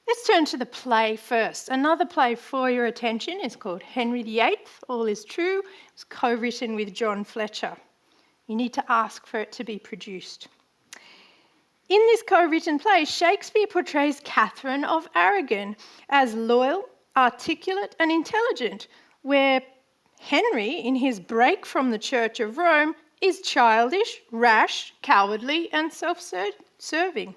Let's turn to the play first. Another play for your attention is called Henry VIII, All is True. It was co-written with John Fletcher. You need to ask for it to be produced. In this co-written play, Shakespeare portrays Catherine of Aragon as loyal, articulate and intelligent, where Henry, in his break from the Church of Rome, is childish, rash, cowardly and self-serving.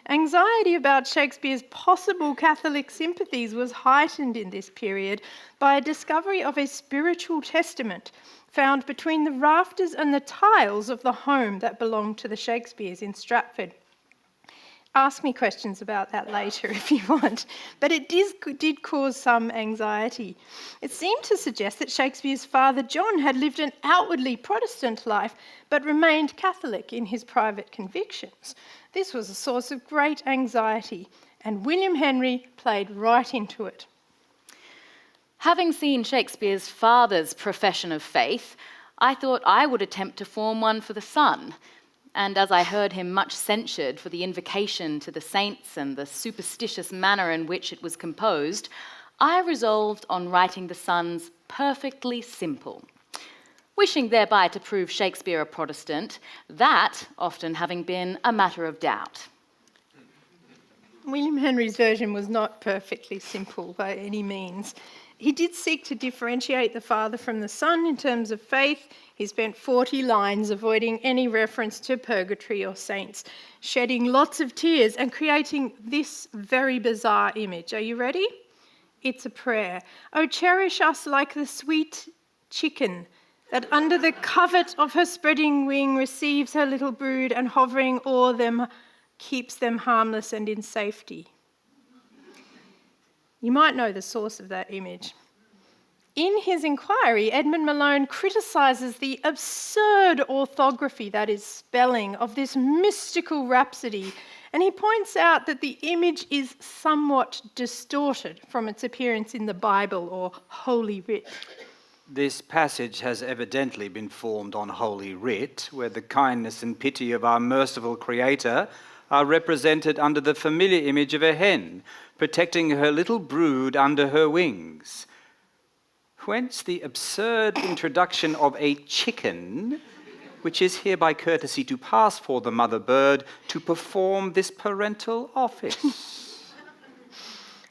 Anxiety about Shakespeare's possible Catholic sympathies was heightened in this period by a discovery of a spiritual testament found between the rafters and the tiles of the home that belonged to the Shakespeares in Stratford. Ask me questions about that later if you want, but it did cause some anxiety. It seemed to suggest that Shakespeare's father John had lived an outwardly Protestant life but remained Catholic in his private convictions. This was a source of great anxiety, and William Henry played right into it. Having seen Shakespeare's father's profession of faith, I thought I would attempt to form one for the son. And as I heard him much censured for the invocation to the saints and the superstitious manner in which it was composed, I resolved on writing the son's perfectly simple, wishing thereby to prove Shakespeare a Protestant, that often having been a matter of doubt. William Henry's version was not perfectly simple by any means. He did seek to differentiate the father from the son in terms of faith. He spent 40 lines avoiding any reference to purgatory or saints, shedding lots of tears and creating this very bizarre image. Are you ready? It's a prayer. Oh, cherish us like the sweet chicken that under the covert of her spreading wing receives her little brood and hovering o'er them keeps them harmless and in safety. You might know the source of that image. In his inquiry, Edmund Malone criticises the absurd orthography, that is, spelling, of this mystical rhapsody, and he points out that the image is somewhat distorted from its appearance in the Bible or Holy Writ. This passage has evidently been formed on Holy Writ, where the kindness and pity of our merciful Creator are represented under the familiar image of a hen, protecting her little brood under her wings. Whence the absurd introduction of a chicken, which is hereby courtesy to pass for the mother bird to perform this parental office.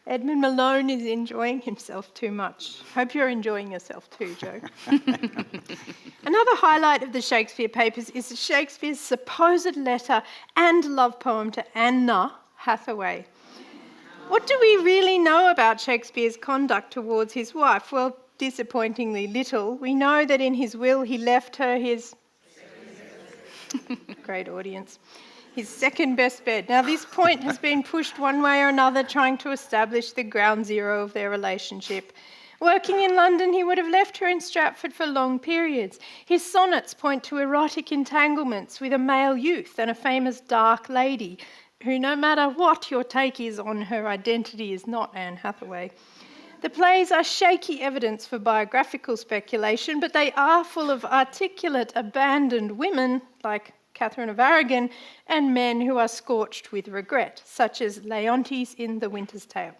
Edmund Malone is enjoying himself too much. Hope you're enjoying yourself too, Joe. Another highlight of the Shakespeare papers is Shakespeare's supposed letter and love poem to Anna Hathaway. What do we really know about Shakespeare's conduct towards his wife? Well, disappointingly little. We know that in his will he left her his great audience, his second best bed. Now, this point has been pushed one way or another, trying to establish the ground zero of their relationship. Working in London, he would have left her in Stratford for long periods. His sonnets point to erotic entanglements with a male youth and a famous dark lady, who, no matter what your take is on her identity, is not Anne Hathaway. The plays are shaky evidence for biographical speculation, but they are full of articulate, abandoned women, like Catherine of Aragon, and men who are scorched with regret, such as Leontes in The Winter's Tale.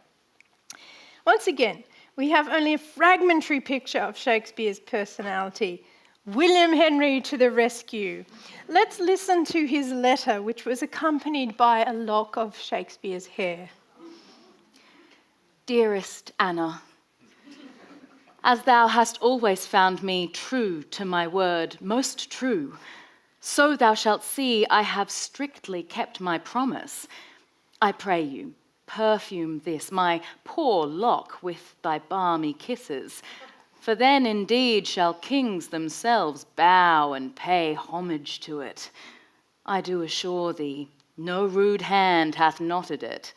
Once again, we have only a fragmentary picture of Shakespeare's personality. William Henry to the rescue. Let's listen to his letter, which was accompanied by a lock of Shakespeare's hair. Dearest Anna, as thou hast always found me true to my word, most true, so thou shalt see I have strictly kept my promise. I pray you, perfume this, my poor lock, with thy balmy kisses, for then indeed shall kings themselves bow and pay homage to it. I do assure thee, no rude hand hath knotted it.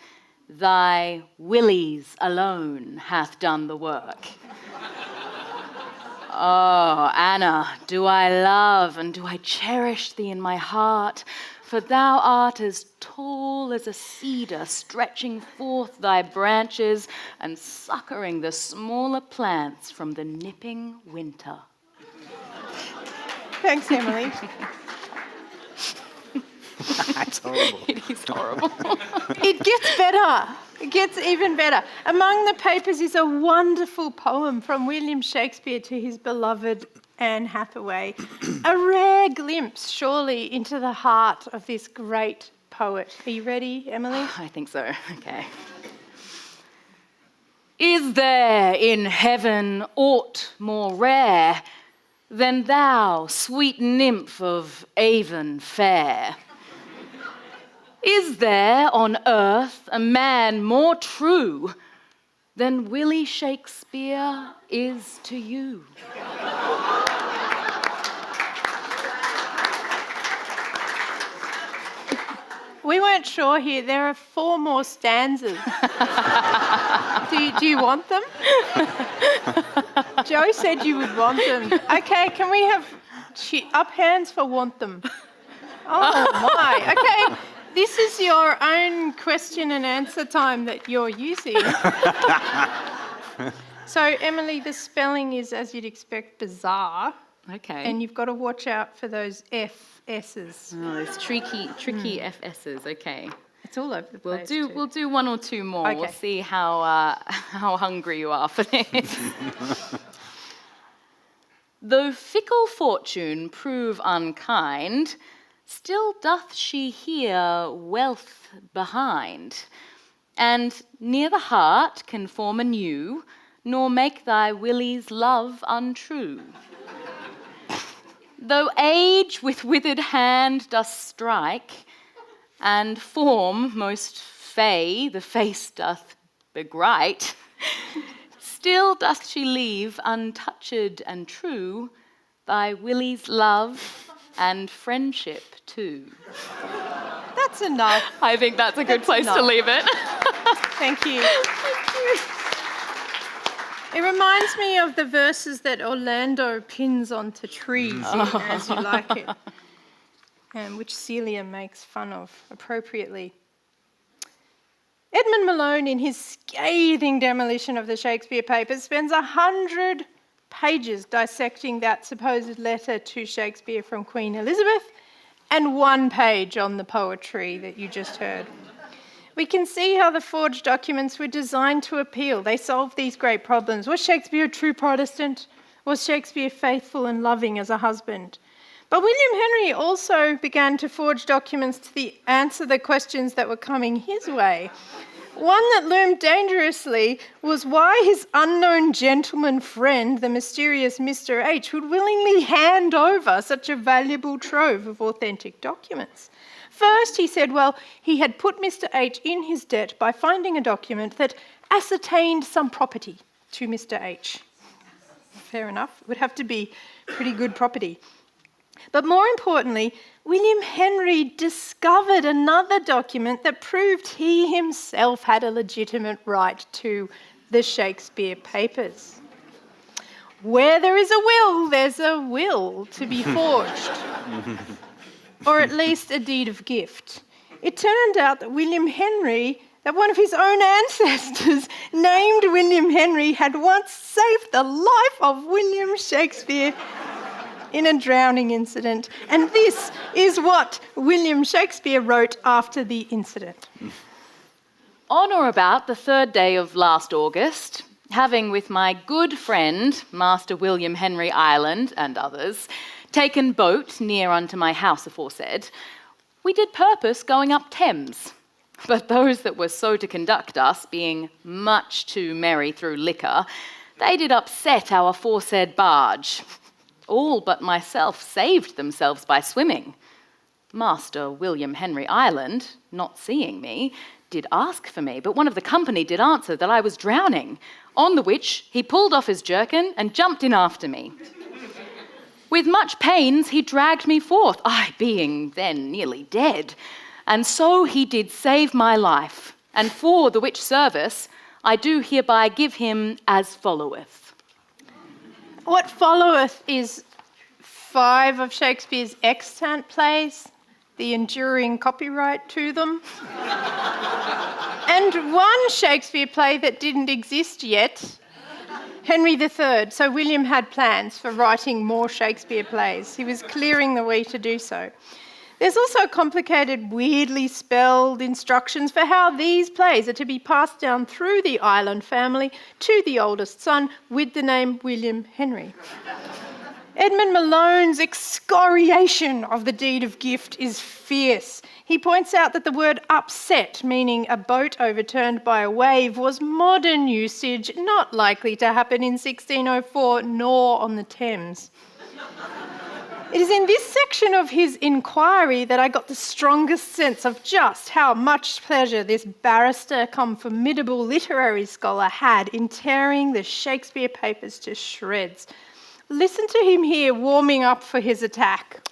Thy Willies alone hath done the work. Oh, Anna, do I love and do I cherish thee in my heart, for thou art as tall as a cedar, stretching forth thy branches and succouring the smaller plants from the nipping winter. Thanks, Emily. That's horrible. It is horrible. It gets better. It gets even better. Among the papers is a wonderful poem from William Shakespeare to his beloved Anne Hathaway. A rare glimpse, surely, into the heart of this great poet. Are you ready, Emily? I think so. Okay. Is there in heaven aught more rare than thou, sweet nymph of Avon fair? Is there on earth a man more true than Willie Shakespeare is to you? We weren't sure here. There are 4 more stanzas. Do you want them? Joe said you would want them. Okay, can we have up hands for want them? Oh my, okay. This is your own question and answer time that you're using. So, Emily, the spelling is, as you'd expect, bizarre. Okay. And you've got to watch out for those FS's. Oh, those tricky FS's. Okay. It's all over the place. We'll do 1 or 2 more. Okay. We'll see how hungry you are for this. Though fickle fortune prove unkind, still doth she hear wealth behind, and near the heart can form anew, nor make thy Willie's love untrue. Though age with withered hand doth strike, and form most fey the face doth begrite, still doth she leave untouched and true thy Willie's love and friendship too. That's enough. I think that's a good place to enough. leave it. Thank you. It reminds me of the verses that Orlando pins onto trees in As You Like It, and which Celia makes fun of appropriately. Edmund Malone, in his scathing demolition of the Shakespeare papers, spends 100 pages dissecting that supposed letter to Shakespeare from Queen Elizabeth and 1 page on the poetry that you just heard. We can see how the forged documents were designed to appeal. They solved these great problems. Was Shakespeare a true Protestant? Was Shakespeare faithful and loving as a husband? But William Henry also began to forge documents to answer the questions that were coming his way. One that loomed dangerously was why his unknown gentleman friend, the mysterious Mr. H, would willingly hand over such a valuable trove of authentic documents. First, he said, well, he had put Mr. H in his debt by finding a document that ascertained some property to Mr. H. Fair enough. It would have to be pretty good property. But more importantly, William Henry discovered another document that proved he himself had a legitimate right to the Shakespeare papers. Where there is a will, there's a will to be forged. Or at least a deed of gift. It turned out that one of his own ancestors, named William Henry, had once saved the life of William Shakespeare in a drowning incident. And this is what William Shakespeare wrote after the incident. On or about the 3rd day of last August, having with my good friend, Master William Henry Ireland and others, taken boat near unto my house aforesaid, we did purpose going up Thames. But those that were so to conduct us, being much too merry through liquor, they did upset our aforesaid barge. All but myself saved themselves by swimming. Master William Henry Ireland, not seeing me, did ask for me, but one of the company did answer that I was drowning, on the which he pulled off his jerkin and jumped in after me. With much pains he dragged me forth, I being then nearly dead, and so he did save my life, and for the which service I do hereby give him as followeth. What followeth is 5 of Shakespeare's extant plays, the enduring copyright to them, and 1 Shakespeare play that didn't exist yet, Henry III. So William had plans for writing more Shakespeare plays. He was clearing the way to do so. There's also complicated, weirdly spelled instructions for how these plays are to be passed down through the Ireland family to the oldest son with the name William Henry. Edmund Malone's excoriation of the deed of gift is fierce. He points out that the word upset, meaning a boat overturned by a wave, was modern usage, not likely to happen in 1604, nor on the Thames. It is in this section of his inquiry that I got the strongest sense of just how much pleasure this barrister come formidable literary scholar had in tearing the Shakespeare papers to shreds. Listen to him here warming up for his attack.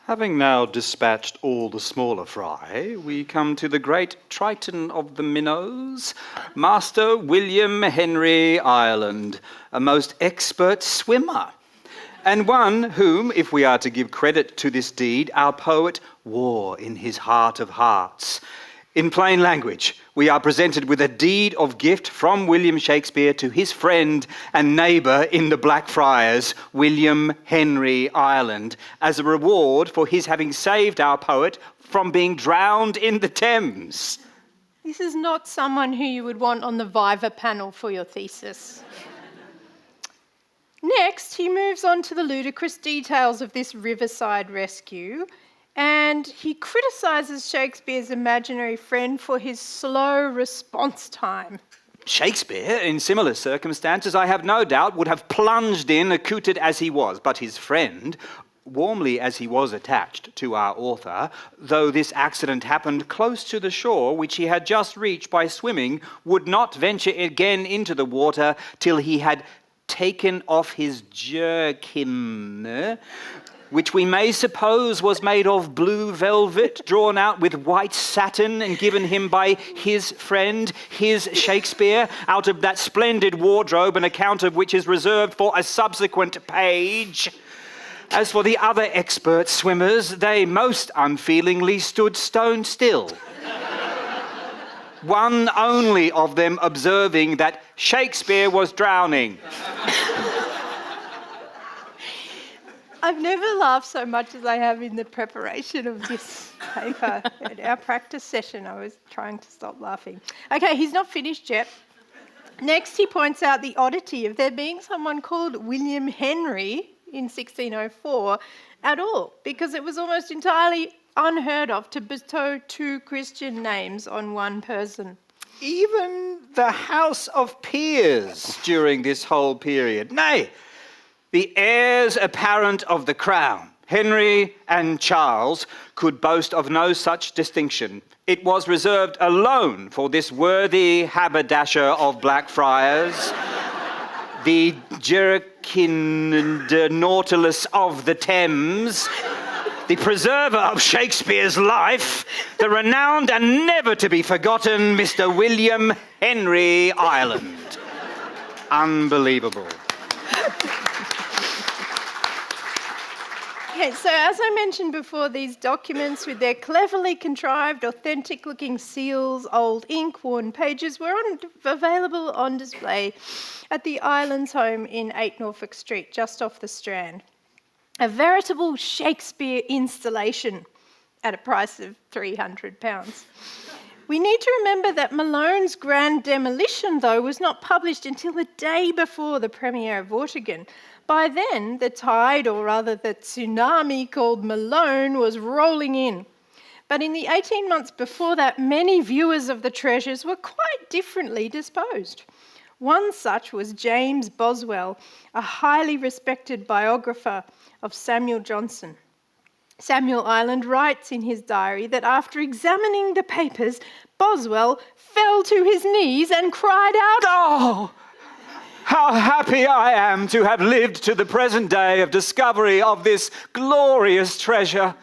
Having now dispatched all the smaller fry, we come to the great Triton of the minnows, Master William Henry Ireland, a most expert swimmer, and one whom, if we are to give credit to this deed, our poet wore in his heart of hearts. In plain language, we are presented with a deed of gift from William Shakespeare to his friend and neighbour in the Blackfriars, William Henry Ireland, as a reward for his having saved our poet from being drowned in the Thames. This is not someone who you would want on the Viva panel for your thesis. Next, he moves on to the ludicrous details of this riverside rescue, and he criticises Shakespeare's imaginary friend for his slow response time. Shakespeare, in similar circumstances, I have no doubt, would have plunged in, accoutred as he was, but his friend, warmly as he was attached to our author, though this accident happened close to the shore, which he had just reached by swimming, would not venture again into the water till he had taken off his jerkin, which we may suppose was made of blue velvet, drawn out with white satin and given him by his friend, his Shakespeare, out of that splendid wardrobe, an account of which is reserved for a subsequent page. As for the other expert swimmers, they most unfeelingly stood stone still. One only of them observing that Shakespeare was drowning. I've never laughed so much as I have in the preparation of this paper. At our practice session, I was trying to stop laughing. Okay, he's not finished yet. Next, he points out the oddity of there being someone called William Henry in 1604 at all, because it was almost entirely unheard of to bestow two Christian names on one person. Even the House of Peers during this whole period, nay, the heirs apparent of the crown, Henry and Charles, could boast of no such distinction. It was reserved alone for this worthy haberdasher of Blackfriars, the Jerkin de Nautilus of the Thames, the preserver of Shakespeare's life, the renowned and never to be forgotten Mr. William Henry Ireland. Unbelievable. Okay, so as I mentioned before, these documents with their cleverly contrived, authentic-looking seals, old ink, worn pages were available on display at the Ireland's home in 8 Norfolk Street, just off the Strand. A veritable Shakespeare installation at a price of £300. We need to remember that Malone's Grand Demolition, though, was not published until the day before the premiere of Vortigern. By then, the tide, or rather the tsunami called Malone, was rolling in. But in the 18 months before that, many viewers of the treasures were quite differently disposed. One such was James Boswell, a highly respected biographer of Samuel Johnson. Samuel Ireland writes in his diary that after examining the papers, Boswell fell to his knees and cried out, Oh, how happy I am to have lived to the present day of discovery of this glorious treasure.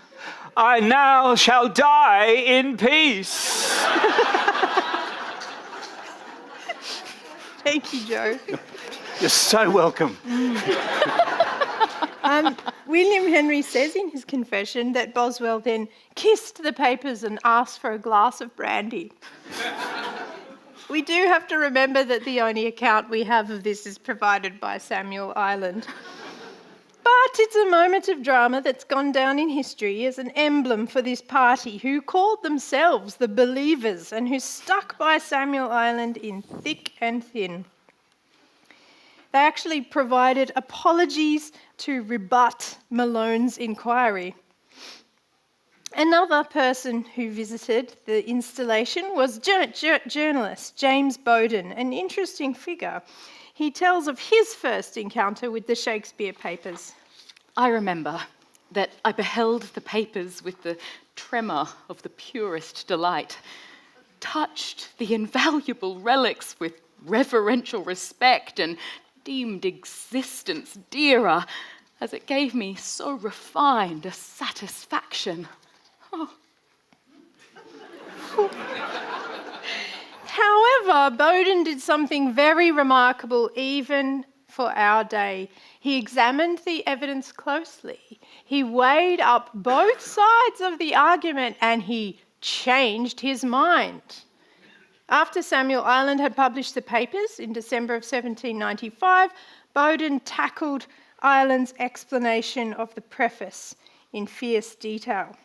I now shall die in peace. Thank you, Joe. You're so welcome. William Henry says in his confession that Boswell then kissed the papers and asked for a glass of brandy. We do have to remember that the only account we have of this is provided by Samuel Ireland. But it's a moment of drama that's gone down in history as an emblem for this party who called themselves the Believers and who stuck by Samuel Ireland in thick and thin. They actually provided apologies to rebut Malone's inquiry. Another person who visited the installation was journalist James Bowden, an interesting figure. He tells of his first encounter with the Shakespeare papers. I remember that I beheld the papers with the tremor of the purest delight, touched the invaluable relics with reverential respect, and deemed existence dearer, as it gave me so refined a satisfaction. Oh. However, Bowden did something very remarkable even for our day. He examined the evidence closely. He weighed up both sides of the argument and he changed his mind. After Samuel Ireland had published the papers in December of 1795, Bowden tackled Ireland's explanation of the preface in fierce detail.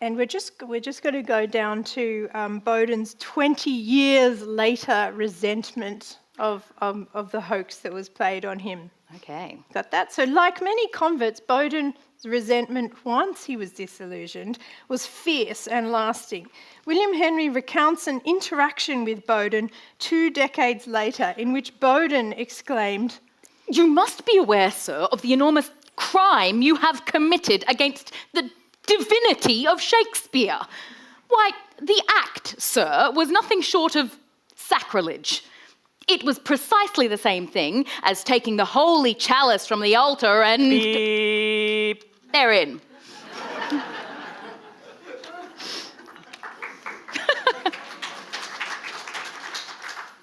And we're just going to go down to Bowden's 20 years later resentment of the hoax that was played on him. Okay. Got that? So like many converts, Bowden's resentment, once he was disillusioned, was fierce and lasting. William Henry recounts an interaction with Bowden 2 decades later in which Bowden exclaimed, "You must be aware, sir, of the enormous crime you have committed against the divinity of Shakespeare. Why, the act, sir, was nothing short of sacrilege. It was precisely the same thing as taking the holy chalice from the altar and... Beep. They're in.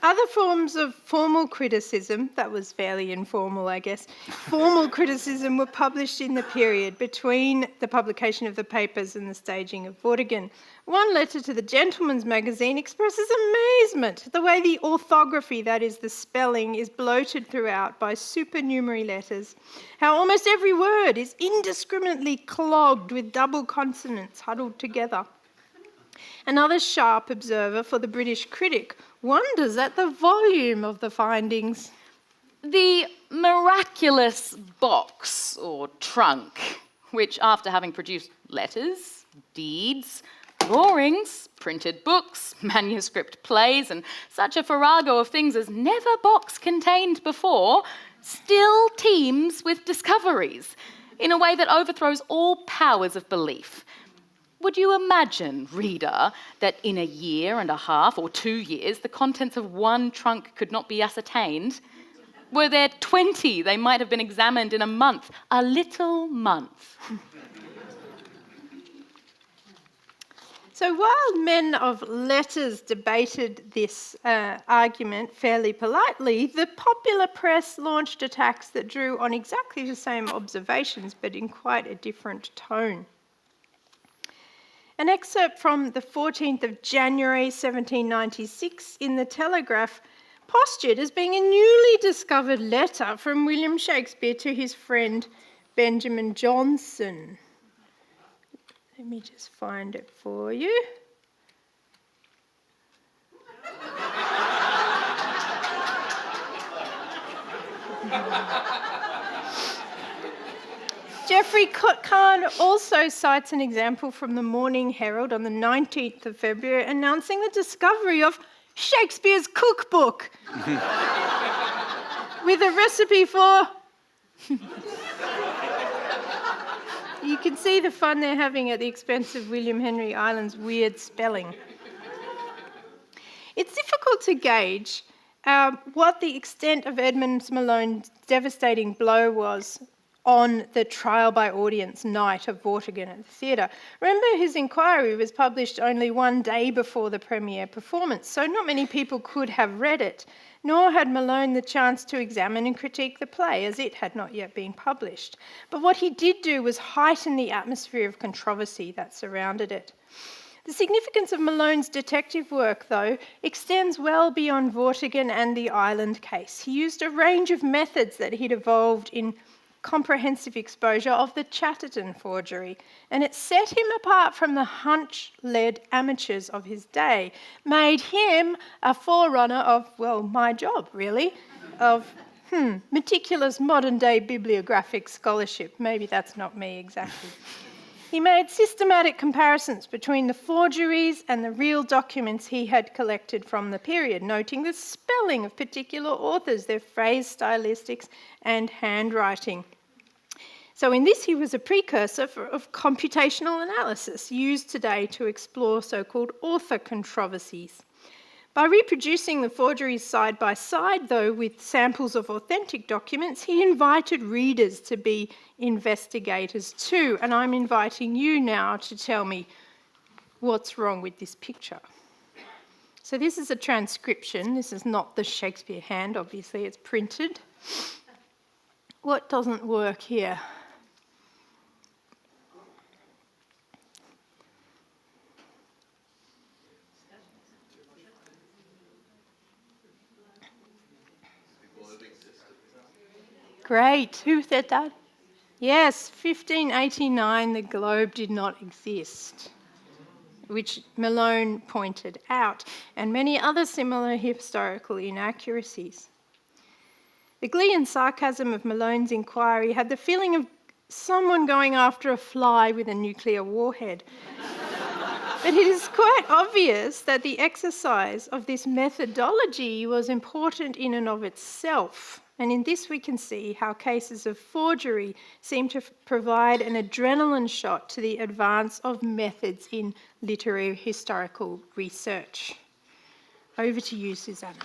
Other forms of formal criticism, that was fairly informal, I guess, formal criticism were published in the period between the publication of the papers and the staging of Vortigern. One letter to the Gentleman's Magazine expresses amazement at the way the orthography, that is the spelling, is bloated throughout by supernumerary letters, how almost every word is indiscriminately clogged with double consonants huddled together. Another sharp observer for the British Critic wonders at the volume of the findings. The miraculous box or trunk, which after having produced letters, deeds, drawings, printed books, manuscript plays, and such a farrago of things as never box contained before, still teems with discoveries in a way that overthrows all powers of belief. Would you imagine, reader, that in a year and a half or 2 years, the contents of one trunk could not be ascertained? Were there 20, they might have been examined in a month, a little month. So while men of letters debated this argument fairly politely, the popular press launched attacks that drew on exactly the same observations, but in quite a different tone. An excerpt from the 14th of January 1796 in the Telegraph postured as being a newly discovered letter from William Shakespeare to his friend Benjamin Jonson. Let me just find it for you. Geoffrey Kahn also cites an example from the Morning Herald on the 19th of February announcing the discovery of Shakespeare's cookbook with a recipe for... You can see the fun they're having at the expense of William Henry Ireland's weird spelling. It's difficult to gauge what the extent of Edmund Malone's devastating blow was on the trial by audience night of Vortigern at the theatre. Remember, his inquiry was published only one day before the premiere performance, so not many people could have read it, nor had Malone the chance to examine and critique the play, as it had not yet been published. But what he did do was heighten the atmosphere of controversy that surrounded it. The significance of Malone's detective work, though, extends well beyond Vortigern and the Ireland case. He used a range of methods that he'd evolved in comprehensive exposure of the Chatterton forgery, and it set him apart from the hunch-led amateurs of his day, made him a forerunner of, well, my job, really, of meticulous modern-day bibliographic scholarship. Maybe that's not me exactly. He made systematic comparisons between the forgeries and the real documents he had collected from the period, noting the spelling of particular authors, their phrase stylistics and handwriting. So in this, he was a precursor of computational analysis used today to explore so-called author controversies. By reproducing the forgeries side by side, though, with samples of authentic documents, he invited readers to be investigators too. And I'm inviting you now to tell me what's wrong with this picture. So this is a transcription. This is not the Shakespeare hand, obviously, it's printed. What doesn't work here? Great. Who said that? Yes, 1589, the globe did not exist, which Malone pointed out, and many other similar historical inaccuracies. The glee and sarcasm of Malone's inquiry had the feeling of someone going after a fly with a nuclear warhead. But it is quite obvious that the exercise of this methodology was important in and of itself. And in this we can see how cases of forgery seem to provide an adrenaline shot to the advance of methods in literary historical research. Over to you, Susanna.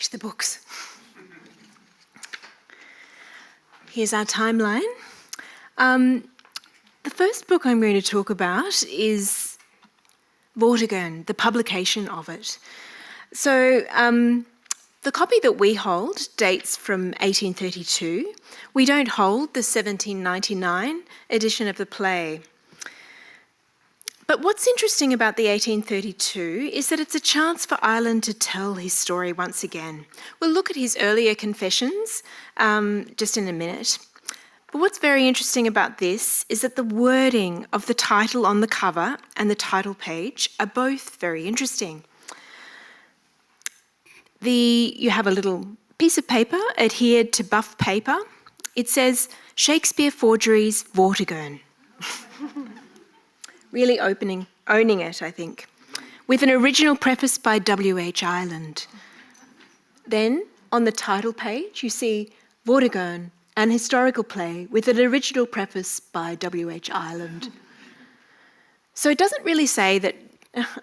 to the books. Here's our timeline. The first book I'm going to talk about is Vortigern, the publication of it. So the copy that we hold dates from 1832. We don't hold the 1799 edition of the play. But what's interesting about the 1832 is that it's a chance for Ireland to tell his story once again. We'll look at his earlier confessions just in a minute. But what's very interesting about this is that the wording of the title on the cover and the title page are both very interesting. You have a little piece of paper adhered to buff paper. It says, Shakespeare Forgeries Vortigern. Really owning it, I think. With an original preface by W.H. Ireland. Then, on the title page, you see Vortigern, an historical play with an original preface by W.H. Ireland. So it doesn't really say that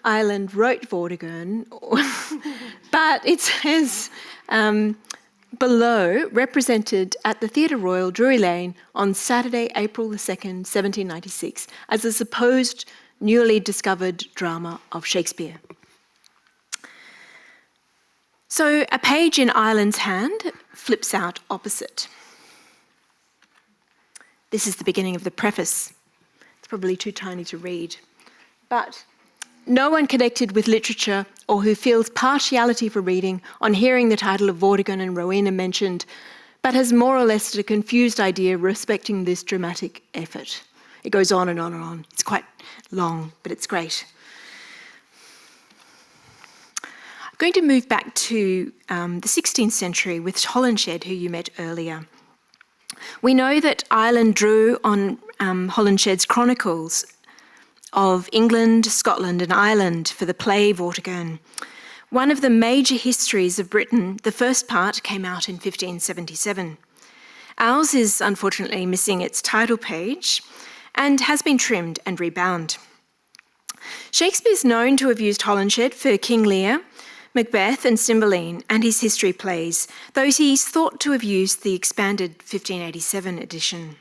Ireland wrote Vortigern, but it says below, represented at the Theatre Royal, Drury Lane, on Saturday, April the 2nd, 1796, as a supposed newly discovered drama of Shakespeare. So a page in Ireland's hand flips out opposite. This is the beginning of the preface. It's probably too tiny to read. But no one connected with literature or who feels partiality for reading on hearing the title of Vortigern and Rowena mentioned, but has more or less a confused idea respecting this dramatic effort. It goes on and on and on. It's quite long, but it's great. I'm going to move back to the 16th century with Holinshed, who you met earlier. We know that Ireland drew on Holinshed's chronicles of England, Scotland and Ireland for the play Vortigern. One of the major histories of Britain, the first part came out in 1577. Ours is unfortunately missing its title page and has been trimmed and rebound. Shakespeare's known to have used Holinshed for King Lear, Macbeth and Cymbeline and his history plays, though he's thought to have used the expanded 1587 edition.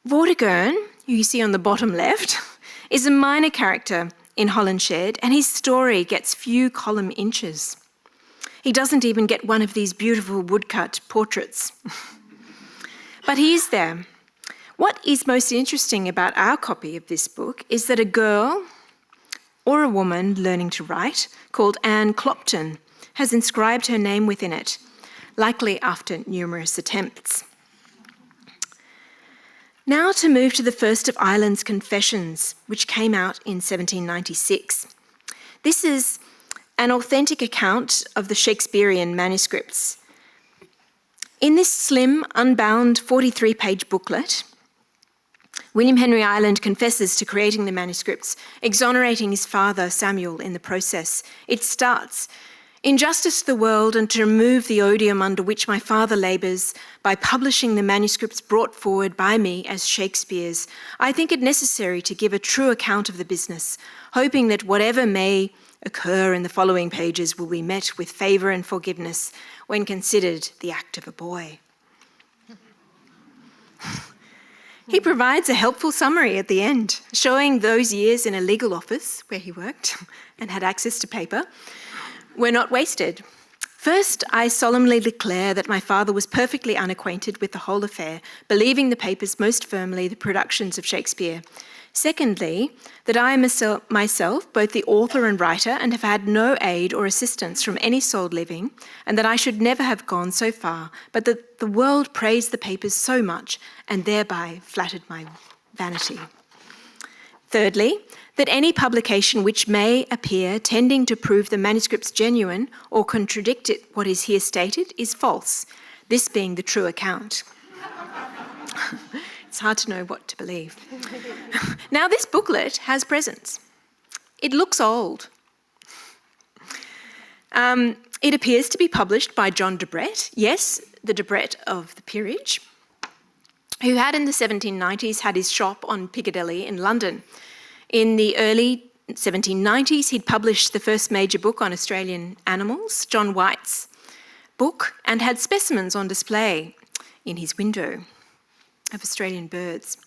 Vortigern, who you see on the bottom left, is a minor character in Holinshed, and his story gets few column inches. He doesn't even get one of these beautiful woodcut portraits. But he is there. What is most interesting about our copy of this book is that a girl, or a woman learning to write, called Anne Clopton, has inscribed her name within it, likely after numerous attempts. Now to move to the first of Ireland's confessions, which came out in 1796. This is an authentic account of the Shakespearean manuscripts. In this slim, unbound 43-page booklet, William Henry Ireland confesses to creating the manuscripts, exonerating his father, Samuel, in the process. It starts, "In justice to the world and to remove the odium under which my father labours by publishing the manuscripts brought forward by me as Shakespeare's, I think it necessary to give a true account of the business, hoping that whatever may occur in the following pages will be met with favour and forgiveness when considered the act of a boy." He provides a helpful summary at the end, showing those years in a legal office where he worked and had access to paper were not wasted. "First, I solemnly declare that my father was perfectly unacquainted with the whole affair, believing the papers most firmly the productions of Shakespeare. Secondly, that I am myself both the author and writer and have had no aid or assistance from any soul living, and that I should never have gone so far, but that the world praised the papers so much and thereby flattered my vanity. Thirdly, that any publication which may appear tending to prove the manuscripts genuine or contradict what is here stated is false, this being the true account." It's hard to know what to believe. Now, this booklet has presents. It looks old. It appears to be published by John Debrett, yes, the Debrett of the peerage, who had in the 1790s had his shop on Piccadilly in London. In the early 1790s, he'd published the first major book on Australian animals, John White's book, and had specimens on display in his window of Australian birds.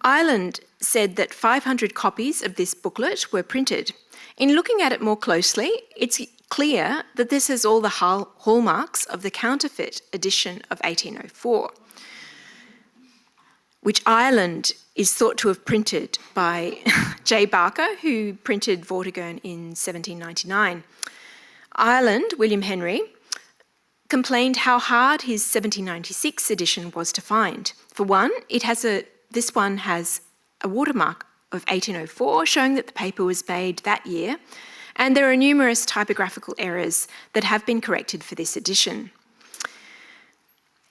Ireland said that 500 copies of this booklet were printed. In looking at it more closely, it's clear that this has all the hallmarks of the counterfeit edition of 1804, which Ireland is thought to have printed by J. Barker, who printed Vortigern in 1799. Ireland, William Henry, complained how hard his 1796 edition was to find. For one, this one has a watermark of 1804 showing that the paper was made that year, and there are numerous typographical errors that have been corrected for this edition.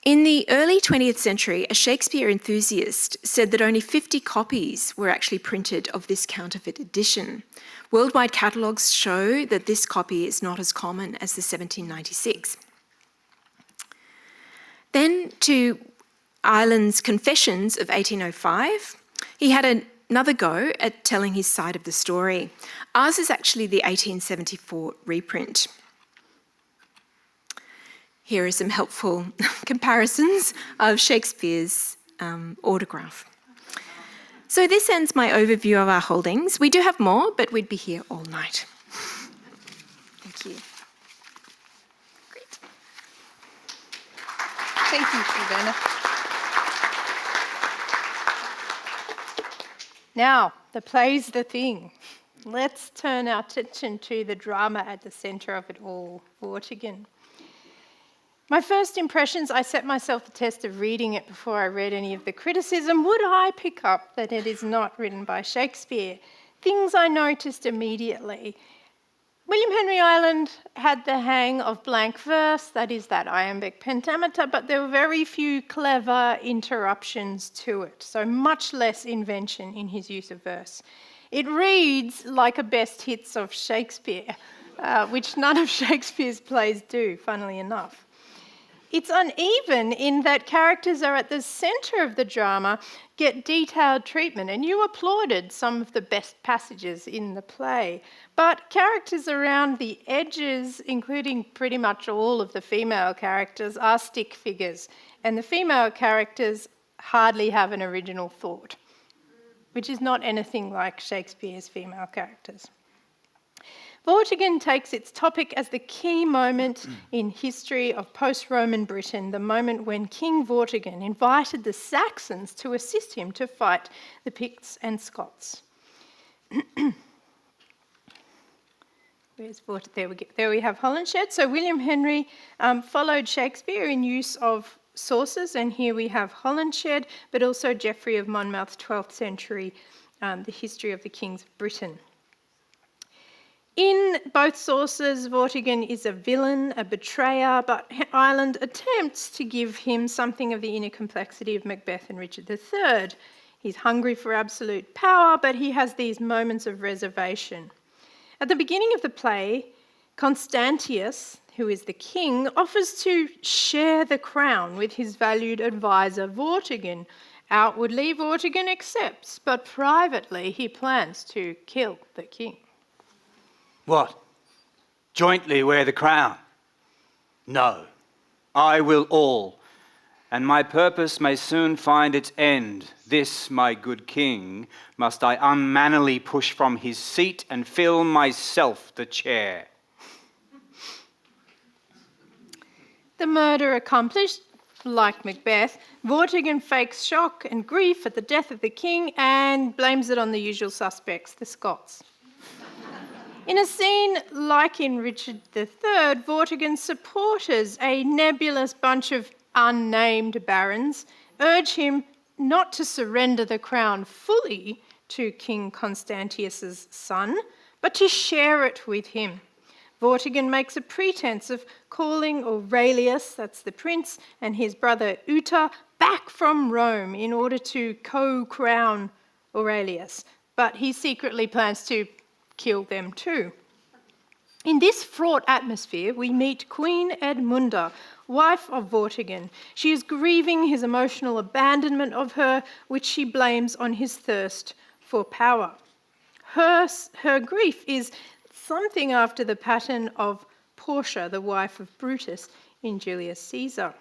In the early 20th century, a Shakespeare enthusiast said that only 50 copies were actually printed of this counterfeit edition. Worldwide catalogues show that this copy is not as common as the 1796. Then to Ireland's Confessions of 1805, he had another go at telling his side of the story. Ours is actually the 1874 reprint. Here are some helpful comparisons of Shakespeare's autograph. So this ends my overview of our holdings. We do have more, but we'd be here all night. Thank you. Great. Thank you, Susanna. Now, the play's the thing. Let's turn our attention to the drama at the centre of it all, Vortigern. My first impressions, I set myself the test of reading it before I read any of the criticism. Would I pick up that it is not written by Shakespeare? Things I noticed immediately. William Henry Ireland had the hang of blank verse, that is that iambic pentameter, but there were very few clever interruptions to it, so much less invention in his use of verse. It reads like a best hits of Shakespeare, which none of Shakespeare's plays do, funnily enough. It's uneven in that characters are at the centre of the drama, get detailed treatment, and you applauded some of the best passages in the play. But characters around the edges, including pretty much all of the female characters, are stick figures, and the female characters hardly have an original thought, which is not anything like Shakespeare's female characters. Vortigern takes its topic as the key moment in history of post-Roman Britain, the moment when King Vortigern invited the Saxons to assist him to fight the Picts and Scots. There we have Holinshed. So William Henry followed Shakespeare in use of sources, and here we have Holinshed, but also Geoffrey of Monmouth's 12th century, the history of the kings of Britain. In both sources, Vortigern is a villain, a betrayer, but Ireland attempts to give him something of the inner complexity of Macbeth and Richard III. He's hungry for absolute power, but he has these moments of reservation. At the beginning of the play, Constantius, who is the king, offers to share the crown with his valued advisor Vortigern. Outwardly, Vortigern accepts, but privately he plans to kill the king. What? Jointly wear the crown? No, I will all, and my purpose may soon find its end. This, my good king, must I unmannily push from his seat and fill myself the chair. The murder accomplished, like Macbeth, Vortigern fakes shock and grief at the death of the king and blames it on the usual suspects, the Scots. In a scene like in Richard III, Vortigern's supporters, a nebulous bunch of unnamed barons, urge him not to surrender the crown fully to King Constantius's son, but to share it with him. Vortigern makes a pretense of calling Aurelius, that's the prince, and his brother Uta back from Rome in order to co-crown Aurelius, but he secretly plans to kill them too. In this fraught atmosphere, we meet Queen Edmunda, wife of Vortigern. She is grieving his emotional abandonment of her, which she blames on his thirst for power. her grief is something after the pattern of Portia, the wife of Brutus in Julius Caesar.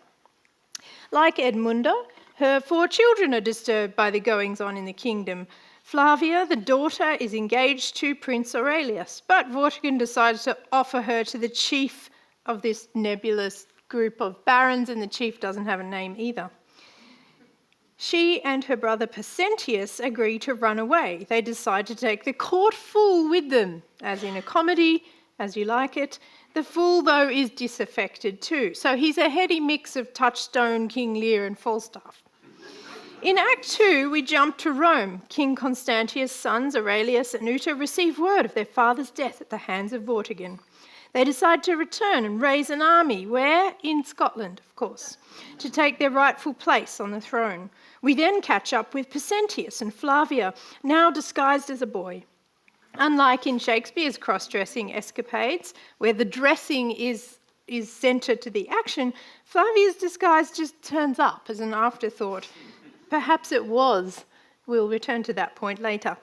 Like Edmunda, her 4 children are disturbed by the goings-on in the kingdom. Flavia, the daughter, is engaged to Prince Aurelius, but Vortigern decides to offer her to the chief of this nebulous group of barons, and the chief doesn't have a name either. She and her brother Percentius agree to run away. They decide to take the court fool with them, as in a comedy, as you like it. The fool, though, is disaffected too, so he's a heady mix of Touchstone, King Lear and Falstaff. In Act 2, we jump to Rome. King Constantius' sons, Aurelius and Uta, receive word of their father's death at the hands of Vortigern. They decide to return and raise an army, where? In Scotland, of course, to take their rightful place on the throne. We then catch up with Percentius and Flavia, now disguised as a boy. Unlike in Shakespeare's cross-dressing escapades, where the dressing is centre to the action, Flavia's disguise just turns up as an afterthought. Perhaps it was. We'll return to that point later.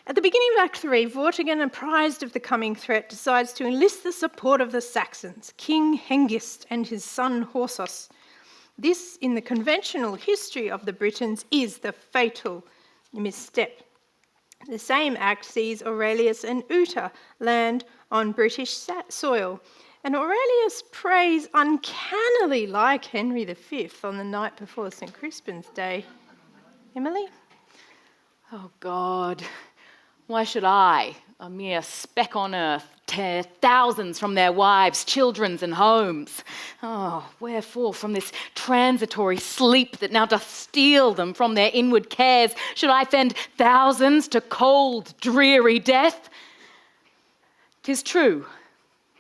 At the beginning of Act 3, Vortigern, apprised of the coming threat, decides to enlist the support of the Saxons, King Hengist and his son Horsos. This, in the conventional history of the Britons, is the fatal misstep. The same act sees Aurelius and Uta land on British soil, and Aurelius prays uncannily like Henry V on the night before St. Crispin's Day. Emily? Oh God, why should I, a mere speck on earth, tear thousands from their wives, children and homes? Oh, wherefore from this transitory sleep that now doth steal them from their inward cares, should I fend thousands to cold, dreary death? 'Tis true,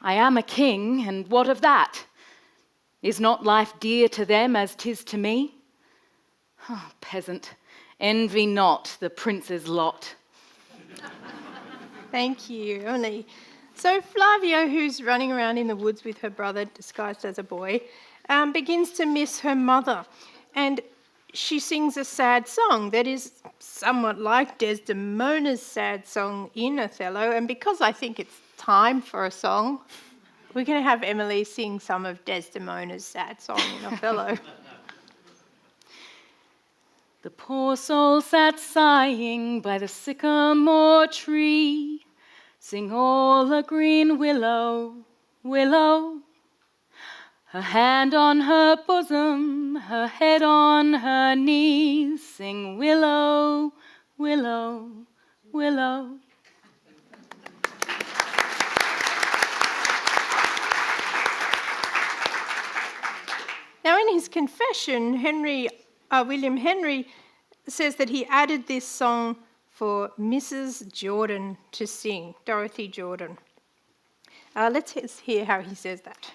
I am a king, and what of that? Is not life dear to them as 'tis to me? Oh, peasant, envy not the prince's lot. Thank you, Emily. So Flavia, who's running around in the woods with her brother disguised as a boy, begins to miss her mother, and she sings a sad song that is somewhat like Desdemona's sad song in Othello, and because I think it's time for a song, we're going to have Emily sing some of Desdemona's sad song in Othello. The poor soul sat sighing by the sycamore tree. Sing all a green willow, willow. Her hand on her bosom, her head on her knees. Sing willow, willow, willow. Now, in his confession, William Henry says that he added this song for Mrs. Jordan to sing, Dorothy Jordan. Let's hear how he says that.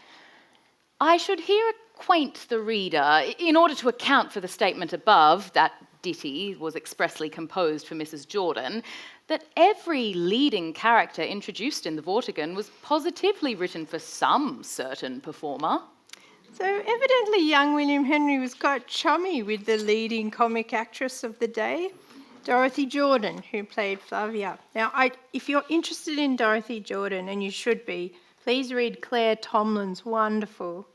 I should here acquaint the reader, in order to account for the statement above, that ditty was expressly composed for Mrs. Jordan, that every leading character introduced in the Vortigern was positively written for some certain performer. So evidently young William Henry was quite chummy with the leading comic actress of the day, Dorothy Jordan, who played Flavia. Now, if you're interested in Dorothy Jordan, and you should be, please read Claire Tomlin's wonderful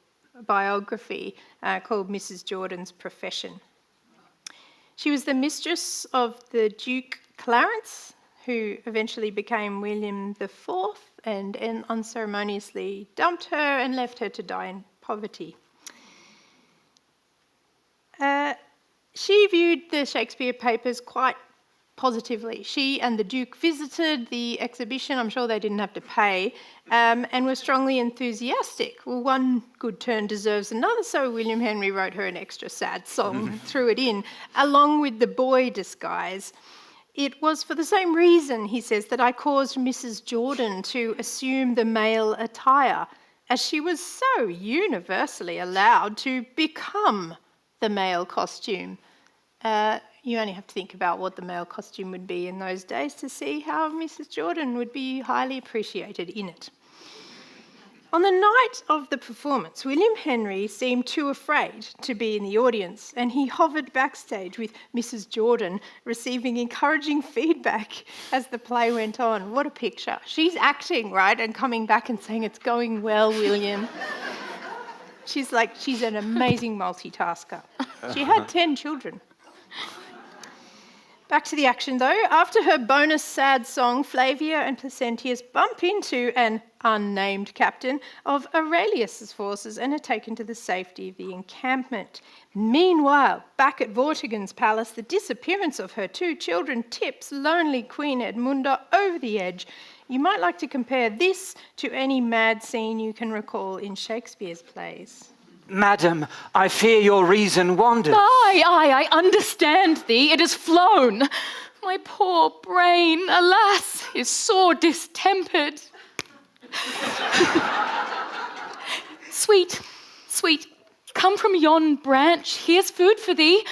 biography called Mrs. Jordan's Profession. She was the mistress of the Duke Clarence, who eventually became William IV, and unceremoniously dumped her and left her to die in poverty. She viewed the Shakespeare papers quite positively. She and the Duke visited the exhibition. I'm sure they didn't have to pay, and were strongly enthusiastic. Well, one good turn deserves another, so William Henry wrote her an extra sad song and threw it in, along with the boy disguise. It was for the same reason, he says, that I caused Mrs. Jordan to assume the male attire, as she was so universally allowed to become the male costume. You only have to think about what the male costume would be in those days to see how Mrs. Jordan would be highly appreciated in it. On the night of the performance, William Henry seemed too afraid to be in the audience, and he hovered backstage with Mrs. Jordan, receiving encouraging feedback as the play went on. What a picture. She's acting, right, and coming back and saying, "It's going well, William." She's an amazing multitasker. She had 10 children. Back to the action though. After her bonus sad song, Flavia and Placentius bump into an unnamed captain of Aurelius's forces and are taken to the safety of the encampment. Meanwhile, back at Vortigern's palace, the disappearance of her 2 children tips lonely Queen Edmunda over the edge. You might like to compare this to any mad scene you can recall in Shakespeare's plays. Madam, I fear your reason wanders. I understand thee. It has flown. My poor brain, alas, is sore distempered. Sweet, come from yon branch. Here's food for thee.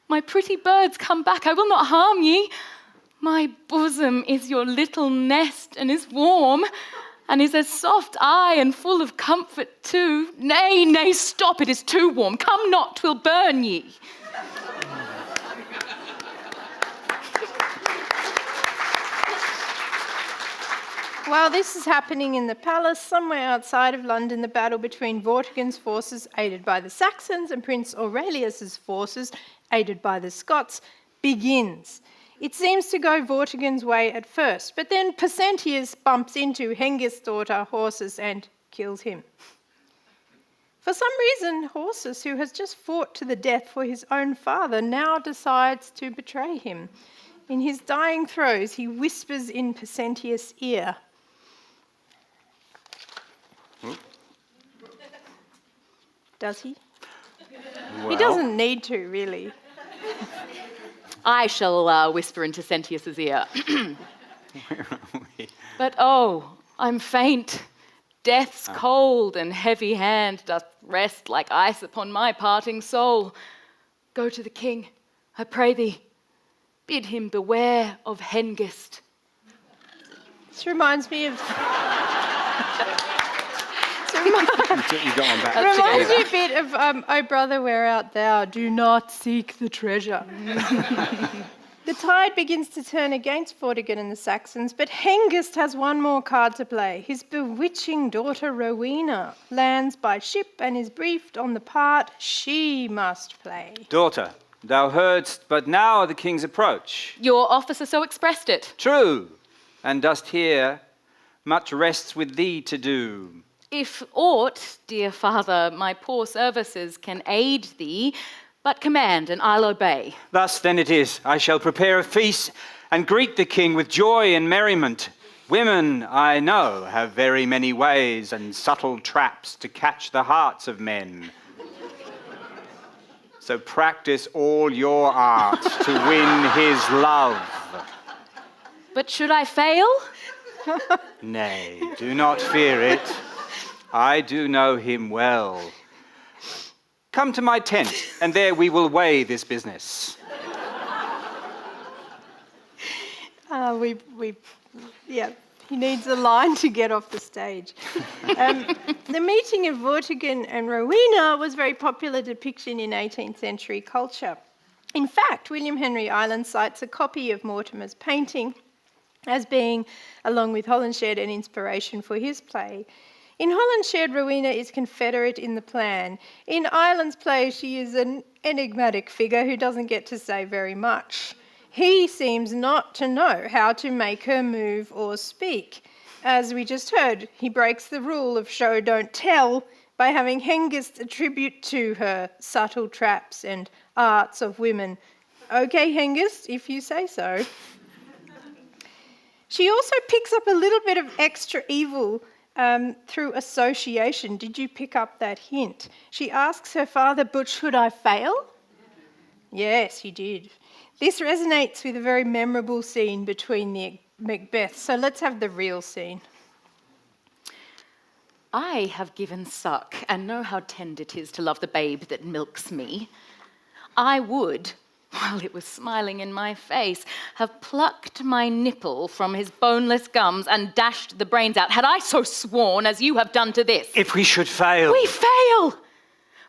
My pretty birds, come back. I will not harm ye. My bosom is your little nest and is warm, and is as soft, aye, and full of comfort too. Nay, stop, it is too warm. Come not, 'twill burn ye. While this is happening in the palace, somewhere outside of London, the battle between Vortigern's forces, aided by the Saxons, and Prince Aurelius's forces, aided by the Scots, begins. It seems to go Vortigern's way at first, but then Placentius bumps into Hengist's daughter, Horsus, and kills him. For some reason, Horsus, who has just fought to the death for his own father, now decides to betray him. In his dying throes, he whispers in Placentius' ear. Does he? He doesn't need to, really. I shall whisper into Sentius's ear. But oh, I'm faint. Death's cold and heavy hand doth rest like ice upon my parting soul. Go to the king, I pray thee. Bid him beware of Hengist. This reminds me of... reminds me a bit of "Oh brother, where art thou? Do not seek the treasure." The tide begins to turn against Vortigern and the Saxons, but Hengist has one more card to play. His bewitching daughter Rowena lands by ship and is briefed on the part she must play. Daughter, thou heardst but now the king's approach. Your officer so expressed it. True, and dost hear, much rests with thee to do. If aught, dear father, my poor services can aid thee, but command and I'll obey. Thus then it is, I shall prepare a feast and greet the king with joy and merriment. Women, I know, have very many ways and subtle traps to catch the hearts of men. So practice all your art to win his love. But should I fail? Nay, do not fear it. I do know him well. Come to my tent, and there we will weigh this business. He needs a line to get off the stage. The meeting of Vortigern and Rowena was a very popular depiction in 18th century culture. In fact, William Henry Ireland cites a copy of Mortimer's painting as being, along with Holinshed, an inspiration for his play. In Holinshed, Rowena is Confederate in the plan. In Ireland's play, she is an enigmatic figure who doesn't get to say very much. He seems not to know how to make her move or speak. As we just heard, he breaks the rule of show, don't tell by having Hengist attribute to her subtle traps and arts of women. Okay, Hengist, if you say so. She also picks up a little bit of extra evil through association. Did you pick up that hint? She asks her father, but should I fail? Yes, he did. This resonates with a very memorable scene between the Macbeths. So let's have the real scene. I have given suck and know how tender 'tis to love the babe that milks me. I would, while it was smiling in my face, have plucked my nipple from his boneless gums and dashed the brains out, had I so sworn as you have done to this. If we should fail. We fail!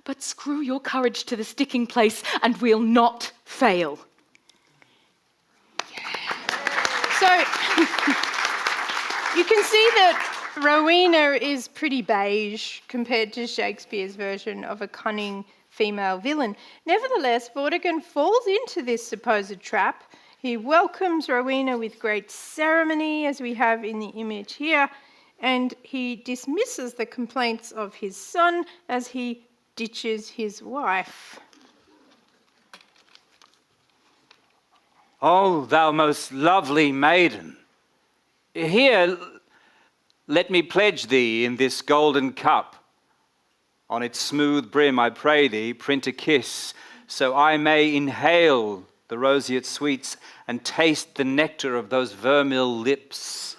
But screw your courage to the sticking place, and we'll not fail. So you can see that Rowena is pretty beige compared to Shakespeare's version of a cunning female villain. Nevertheless, Vortigern falls into this supposed trap. He welcomes Rowena with great ceremony, as we have in the image here, and he dismisses the complaints of his son as he ditches his wife. Oh, thou most lovely maiden, here let me pledge thee in this golden cup. On its smooth brim, I pray thee, print a kiss, so I may inhale the roseate sweets and taste the nectar of those vermeil lips.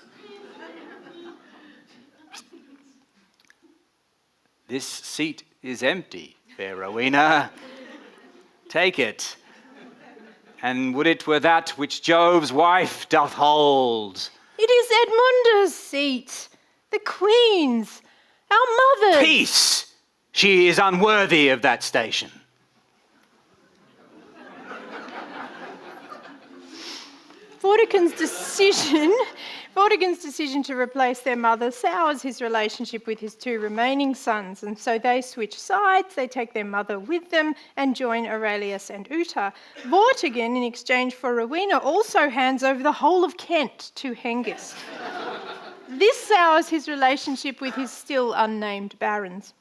This seat is empty, fair Rowena. Take it, and would it were that which Jove's wife doth hold. It is Edmunda's seat, the Queen's, our mother's. Peace! She is unworthy of that station. Vortigern's decision to replace their mother sours his relationship with his two remaining sons, and so they switch sides. They take their mother with them and join Aurelius and Uta. Vortigern, in exchange for Rowena, also hands over the whole of Kent to Hengist. This sours his relationship with his still unnamed barons.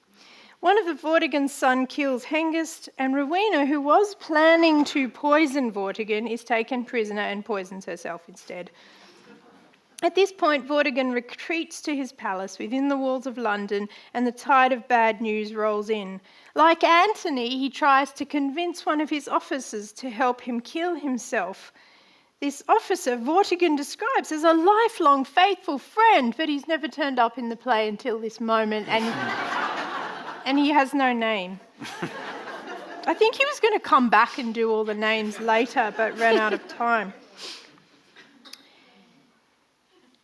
One of the Vortigern's sons kills Hengist, and Rowena, who was planning to poison Vortigern, is taken prisoner and poisons herself instead. At this point, Vortigern retreats to his palace within the walls of London, and the tide of bad news rolls in. Like Antony, he tries to convince one of his officers to help him kill himself. This officer, Vortigern describes as a lifelong faithful friend, but he's never turned up in the play until this moment, and he has no name. I think he was going to come back and do all the names later, but ran out of time.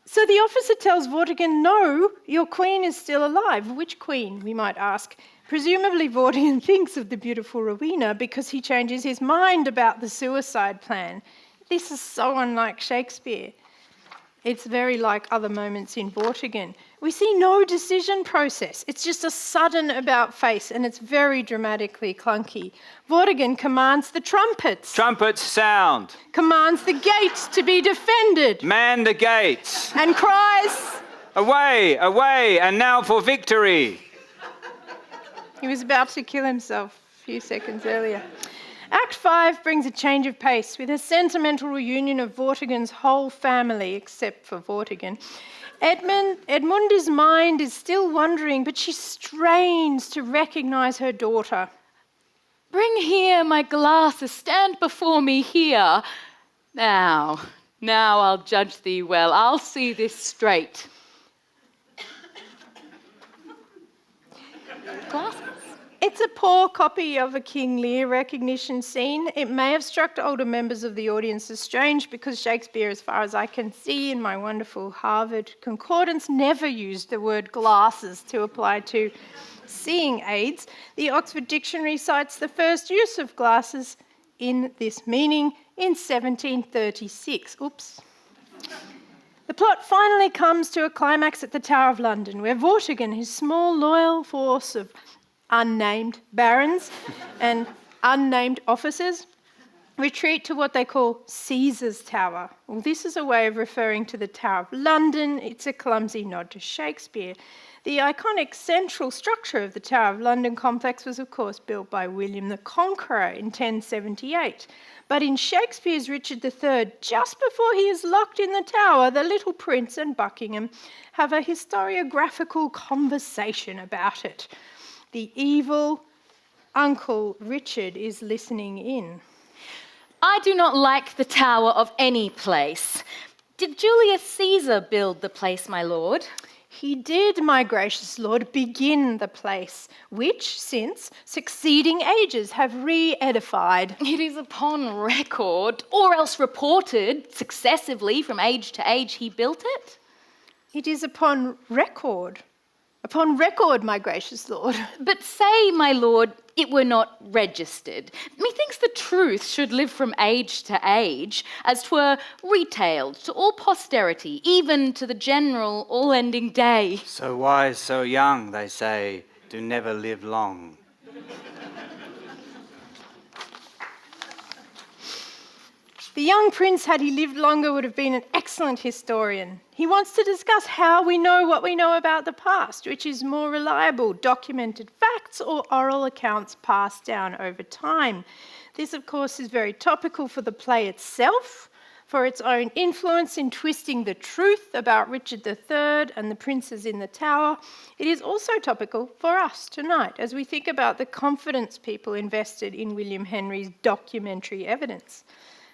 So the officer tells Vortigern, no, your queen is still alive. Which queen, we might ask? Presumably Vortigern thinks of the beautiful Rowena because he changes his mind about the suicide plan. This is so unlike Shakespeare. It's very like other moments in Vortigern. We see no decision process. It's just a sudden about-face, and it's very dramatically clunky. Vortigern commands the trumpets. Trumpets sound. Commands the gates to be defended. Man the gates. And cries, Away, away, and now for victory. he was about to kill himself a few seconds earlier. Act 5 brings a change of pace with a sentimental reunion of Vortigern's whole family, except for Vortigern. Edmunda's mind is still wandering, but she strains to recognise her daughter. Bring here my glasses, stand before me here. Now I'll judge thee well, I'll see this straight. Glasses? It's a poor copy of a King Lear recognition scene. It may have struck older members of the audience as strange because Shakespeare, as far as I can see in my wonderful Harvard concordance, never used the word glasses to apply to seeing aids. The Oxford Dictionary cites the first use of glasses in this meaning in 1736. Oops. The plot finally comes to a climax at the Tower of London, where Vortigern, his small loyal force of unnamed barons and unnamed officers, retreat to what they call Caesar's Tower. Well, this is a way of referring to the Tower of London. It's a clumsy nod to Shakespeare. The iconic central structure of the Tower of London complex was, of course, built by William the Conqueror in 1078. But in Shakespeare's Richard III, just before he is locked in the tower, the little prince and Buckingham have a historiographical conversation about it. The evil Uncle Richard is listening in. I do not like the tower of any place. Did Julius Caesar build the place, my lord? He did, my gracious lord, begin the place, which since succeeding ages have re-edified. It is upon record, or else reported successively from age to age he built it. It is upon record, my gracious lord. But say, my lord, it were not registered. Methinks the truth should live from age to age, as 'twere retailed to all posterity, even to the general all-ending day. So wise, so young, they say, do never live long. The young prince, had he lived longer, would have been an excellent historian. He wants to discuss how we know what we know about the past, which is more reliable, documented facts or oral accounts passed down over time. This, of course, is very topical for the play itself, for its own influence in twisting the truth about Richard III and the princes in the Tower. It is also topical for us tonight as we think about the confidence people invested in William Henry's documentary evidence.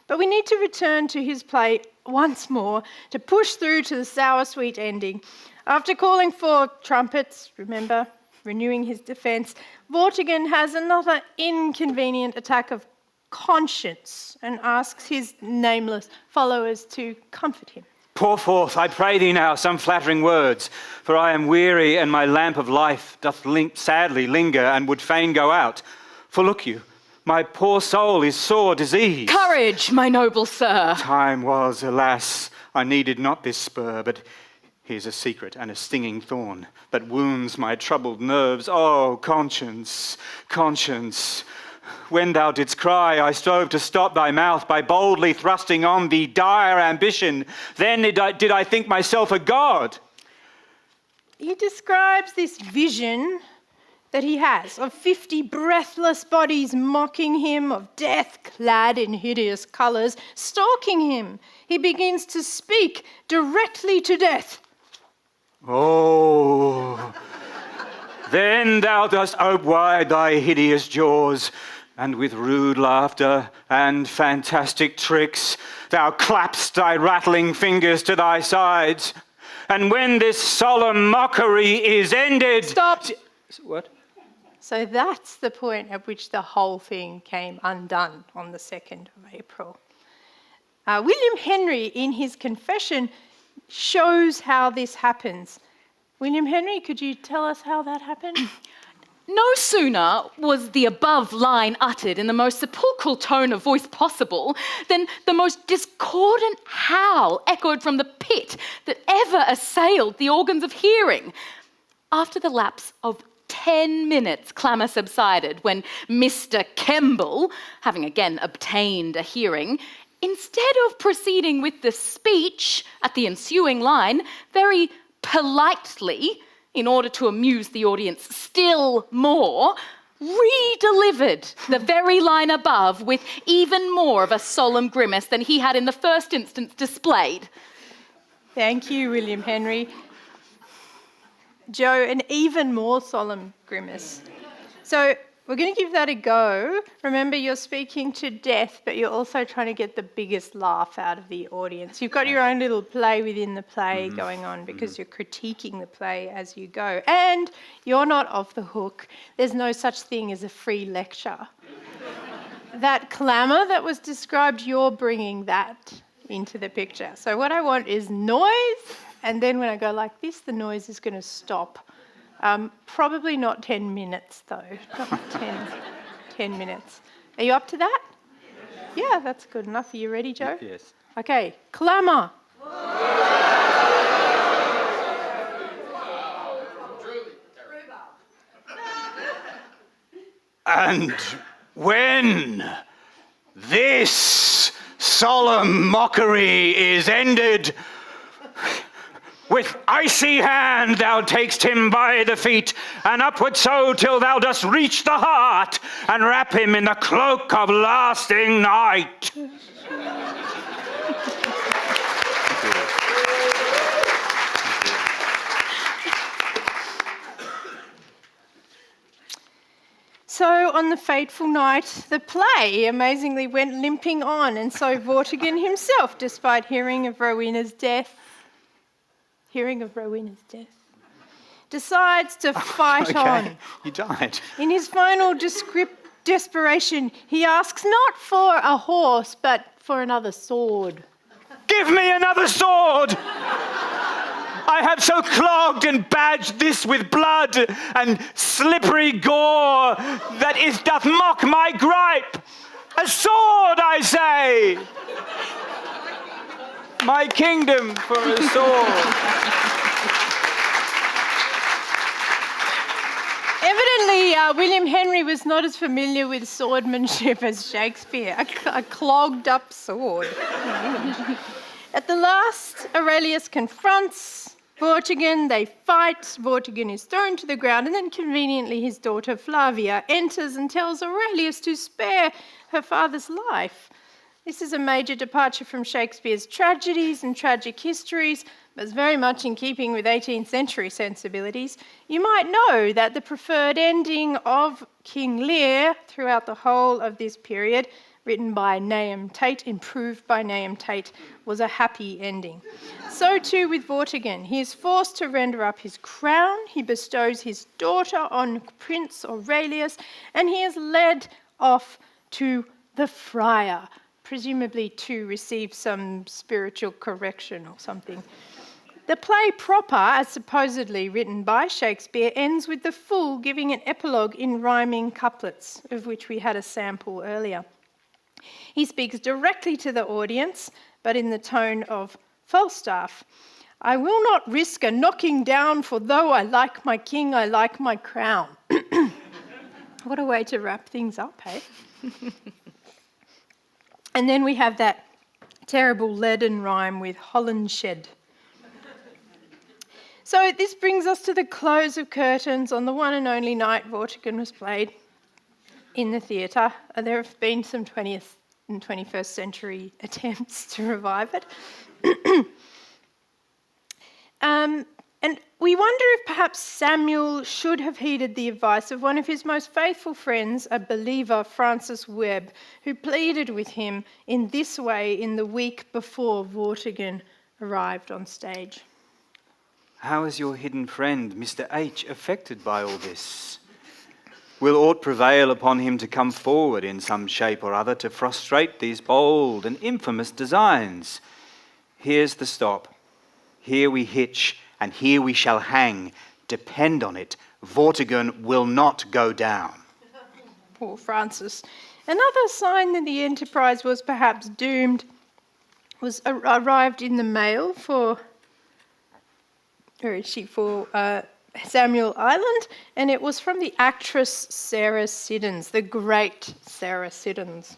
But we need to return to his play once more to push through to the sour sweet ending. After calling for trumpets, remember, renewing his defence, Vortigern has another inconvenient attack of conscience and asks his nameless followers to comfort him. Pour forth, I pray thee now, some flattering words, for I am weary, and my lamp of life doth sadly linger, and would fain go out. For look you, my poor soul is sore diseased. Courage, my noble sir. Time was, alas, I needed not this spur, but here's a secret and a stinging thorn that wounds my troubled nerves. Oh, conscience, conscience. When thou didst cry, I strove to stop thy mouth by boldly thrusting on thee dire ambition. Then did I think myself a god. He describes this vision that he has of 50 breathless bodies mocking him, of death clad in hideous colours, stalking him. He begins to speak directly to death. Oh, then thou dost ope wide thy hideous jaws, and with rude laughter and fantastic tricks, thou clapp'st thy rattling fingers to thy sides. And when this solemn mockery is ended... Stop. What? So that's the point at which the whole thing came undone on the 2nd of April. William Henry, in his confession, shows how this happens. William Henry, could you tell us how that happened? No sooner was the above line uttered in the most sepulchral tone of voice possible than the most discordant howl echoed from the pit that ever assailed the organs of hearing. After the lapse of 10 minutes, clamour subsided when Mr. Kemble, having again obtained a hearing, instead of proceeding with the speech at the ensuing line, very politely, in order to amuse the audience still more, re-delivered the very line above with even more of a solemn grimace than he had in the first instance displayed. Thank you, William Henry. Joe, an even more solemn grimace. So we're going to give that a go. Remember, you're speaking to death, but you're also trying to get the biggest laugh out of the audience. You've got your own little play within the play going on because you're critiquing the play as you go. And you're not off the hook. There's no such thing as a free lecture. That clamour that was described, you're bringing that into the picture. So what I want is noise, and then when I go like this, the noise is going to stop. Probably not 10 minutes though, not 10 minutes. Are you up to that? Yeah, that's good enough. Are you ready, Joe? Yes. Okay, clamour. And when this solemn mockery is ended, with icy hand thou takest him by the feet, and upward so till thou dost reach the heart, and wrap him in the cloak of lasting night. So on the fateful night, the play amazingly went limping on, and so Vortigern himself, despite hearing of Rowena's death, decides to fight on. You died. In his final desperation, he asks not for a horse, but for another sword. Give me another sword! I have so clogged and badged this with blood and slippery gore that it doth mock my gripe. A sword, I say! My kingdom for a sword. Evidently, William Henry was not as familiar with swordmanship as Shakespeare, a clogged up sword. At the last, Aurelius confronts Vortigern, they fight, Vortigern is thrown to the ground, and then conveniently his daughter Flavia enters and tells Aurelius to spare her father's life. This is a major departure from Shakespeare's tragedies and tragic histories, but it's very much in keeping with 18th century sensibilities. You might know that the preferred ending of King Lear throughout the whole of this period, written by Nahum Tate, improved by Nahum Tate, was a happy ending. So too with Vortigern. He is forced to render up his crown, he bestows his daughter on Prince Aurelius, and he is led off to the friar, presumably to receive some spiritual correction or something. The play proper, as supposedly written by Shakespeare, ends with the fool giving an epilogue in rhyming couplets, of which we had a sample earlier. He speaks directly to the audience, but in the tone of Falstaff. I will not risk a knocking down, for though I like my king, I like my crown. What a way to wrap things up, eh? And then we have that terrible leaden rhyme with Holinshed. So this brings us to the close of curtains on the one and only night Vortigern was played in the theatre. There have been some 20th and 21st century attempts to revive it. And we wonder if perhaps Samuel should have heeded the advice of one of his most faithful friends, a believer, Francis Webb, who pleaded with him in this way in the week before Vortigern arrived on stage. How is your hidden friend, Mr. H., affected by all this? Will aught prevail upon him to come forward in some shape or other to frustrate these bold and infamous designs? Here's the stop. Here we hitch, and here we shall hang. Depend on it, Vortigern will not go down. Poor Francis. Another sign that the enterprise was perhaps doomed was arrived in the mail for Samuel Ireland, and it was from the actress Sarah Siddons, the great Sarah Siddons.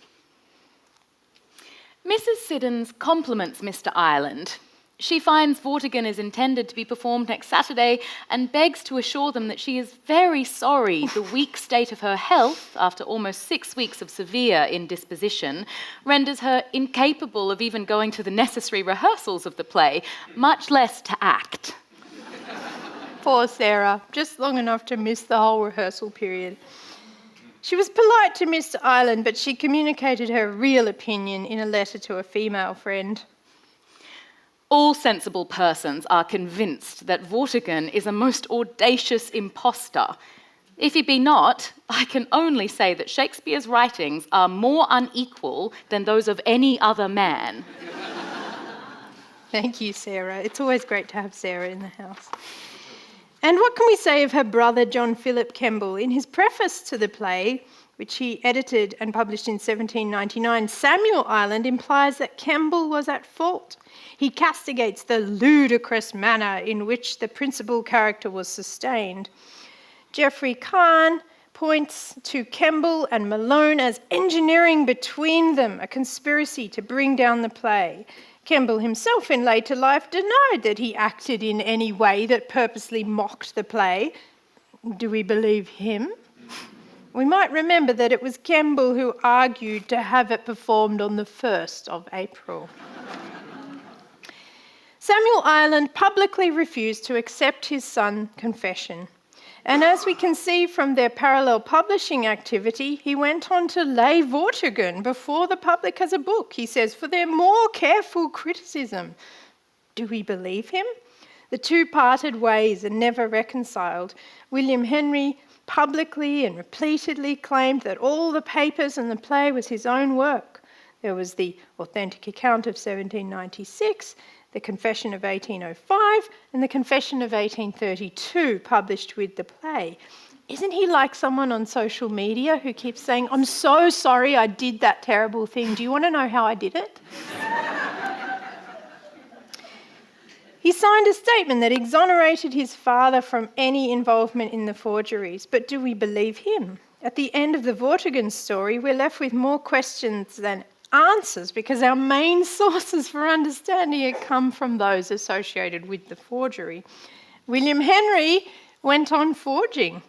Mrs. Siddons compliments Mr. Ireland. She finds Vortigern is intended to be performed next Saturday and begs to assure them that she is very sorry the weak state of her health, after almost 6 weeks of severe indisposition, renders her incapable of even going to the necessary rehearsals of the play, much less to act. Poor Sarah, just long enough to miss the whole rehearsal period. She was polite to Mr. Ireland, but she communicated her real opinion in a letter to a female friend. All sensible persons are convinced that Vortigern is a most audacious impostor. If he be not, I can only say that Shakespeare's writings are more unequal than those of any other man. Thank you, Sarah. It's always great to have Sarah in the house. And what can we say of her brother, John Philip Kemble? In his preface to the play, which he edited and published in 1799, Samuel Ireland implies that Kemble was at fault. He castigates the ludicrous manner in which the principal character was sustained. Geoffrey Kahn points to Kemble and Malone as engineering between them a conspiracy to bring down the play. Kemble himself in later life denied that he acted in any way that purposely mocked the play. Do we believe him? We might remember that it was Kemble who argued to have it performed on the 1st of April. Samuel Ireland publicly refused to accept his son's confession. And as we can see from their parallel publishing activity, he went on to lay Vortigern before the public as a book, he says, for their more careful criticism. Do we believe him? The two parted ways and never reconciled. William Henry publicly and repeatedly claimed that all the papers and the play was his own work. There was the authentic account of 1796, the Confession of 1805, and the Confession of 1832, published with the play. Isn't he like someone on social media who keeps saying, "I'm so sorry I did that terrible thing. Do you want to know how I did it?" He signed a statement that exonerated his father from any involvement in the forgeries. But do we believe him? At the end of the Vortigern story, we're left with more questions than answers because our main sources for understanding it come from those associated with the forgery. William Henry went on forging.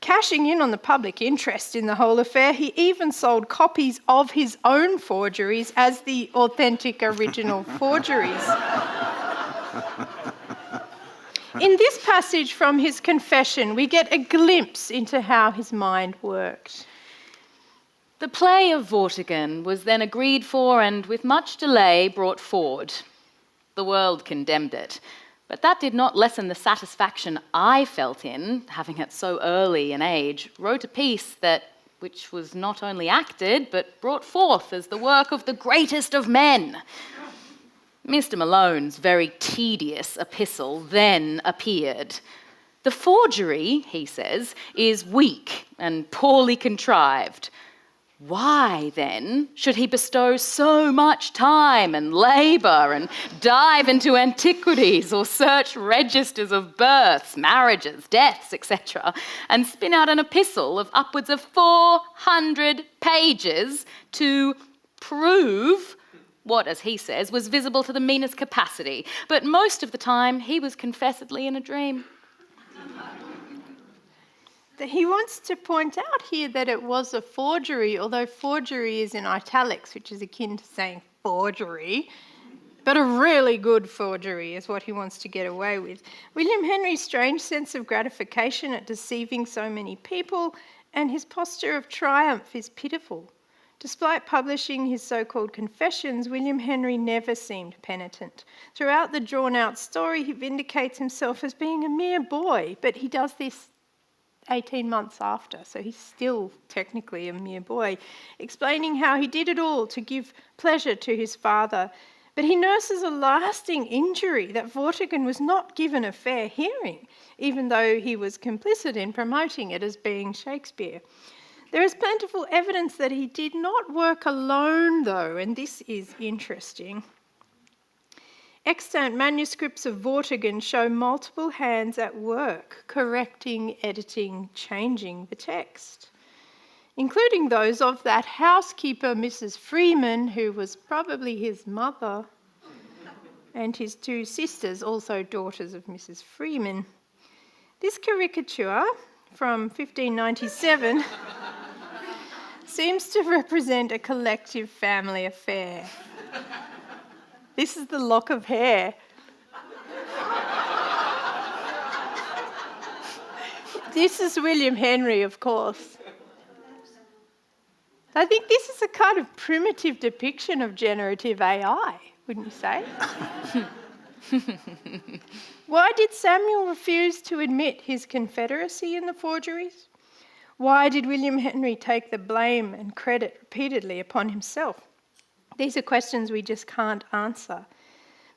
Cashing in on the public interest in the whole affair, he even sold copies of his own forgeries as the authentic original forgeries. In this passage from his confession, we get a glimpse into how his mind worked. The play of Vortigern was then agreed for and, with much delay, brought forward. The world condemned it, but that did not lessen the satisfaction I felt in, having at so early an age, wrote a piece which was not only acted, but brought forth as the work of the greatest of men. Mr. Malone's very tedious epistle then appeared. The forgery, he says, is weak and poorly contrived. Why, then, should he bestow so much time and labour and dive into antiquities or search registers of births, marriages, deaths, etc., and spin out an epistle of upwards of 400 pages to prove what, as he says, was visible to the meanest capacity, but most of the time he was confessedly in a dream? He wants to point out here that it was a forgery, although forgery is in italics, which is akin to saying forgery, but a really good forgery is what he wants to get away with. William Henry's strange sense of gratification at deceiving so many people and his posture of triumph is pitiful. Despite publishing his so-called confessions, William Henry never seemed penitent. Throughout the drawn-out story, he vindicates himself as being a mere boy, but he does this 18 months after, so he's still technically a mere boy, explaining how he did it all to give pleasure to his father. But he nurses a lasting injury that Vortigern was not given a fair hearing, even though he was complicit in promoting it as being Shakespeare. There is plentiful evidence that he did not work alone, though, and this is interesting. Extant manuscripts of Vortigern show multiple hands at work, correcting, editing, changing the text, including those of that housekeeper, Mrs. Freeman, who was probably his mother, and his two sisters, also daughters of Mrs. Freeman. This caricature from 1597 seems to represent a collective family affair. This is the lock of hair. This is William Henry, of course. I think this is a kind of primitive depiction of generative AI, wouldn't you say? Why did Samuel refuse to admit his confederacy in the forgeries? Why did William Henry take the blame and credit repeatedly upon himself? These are questions we just can't answer.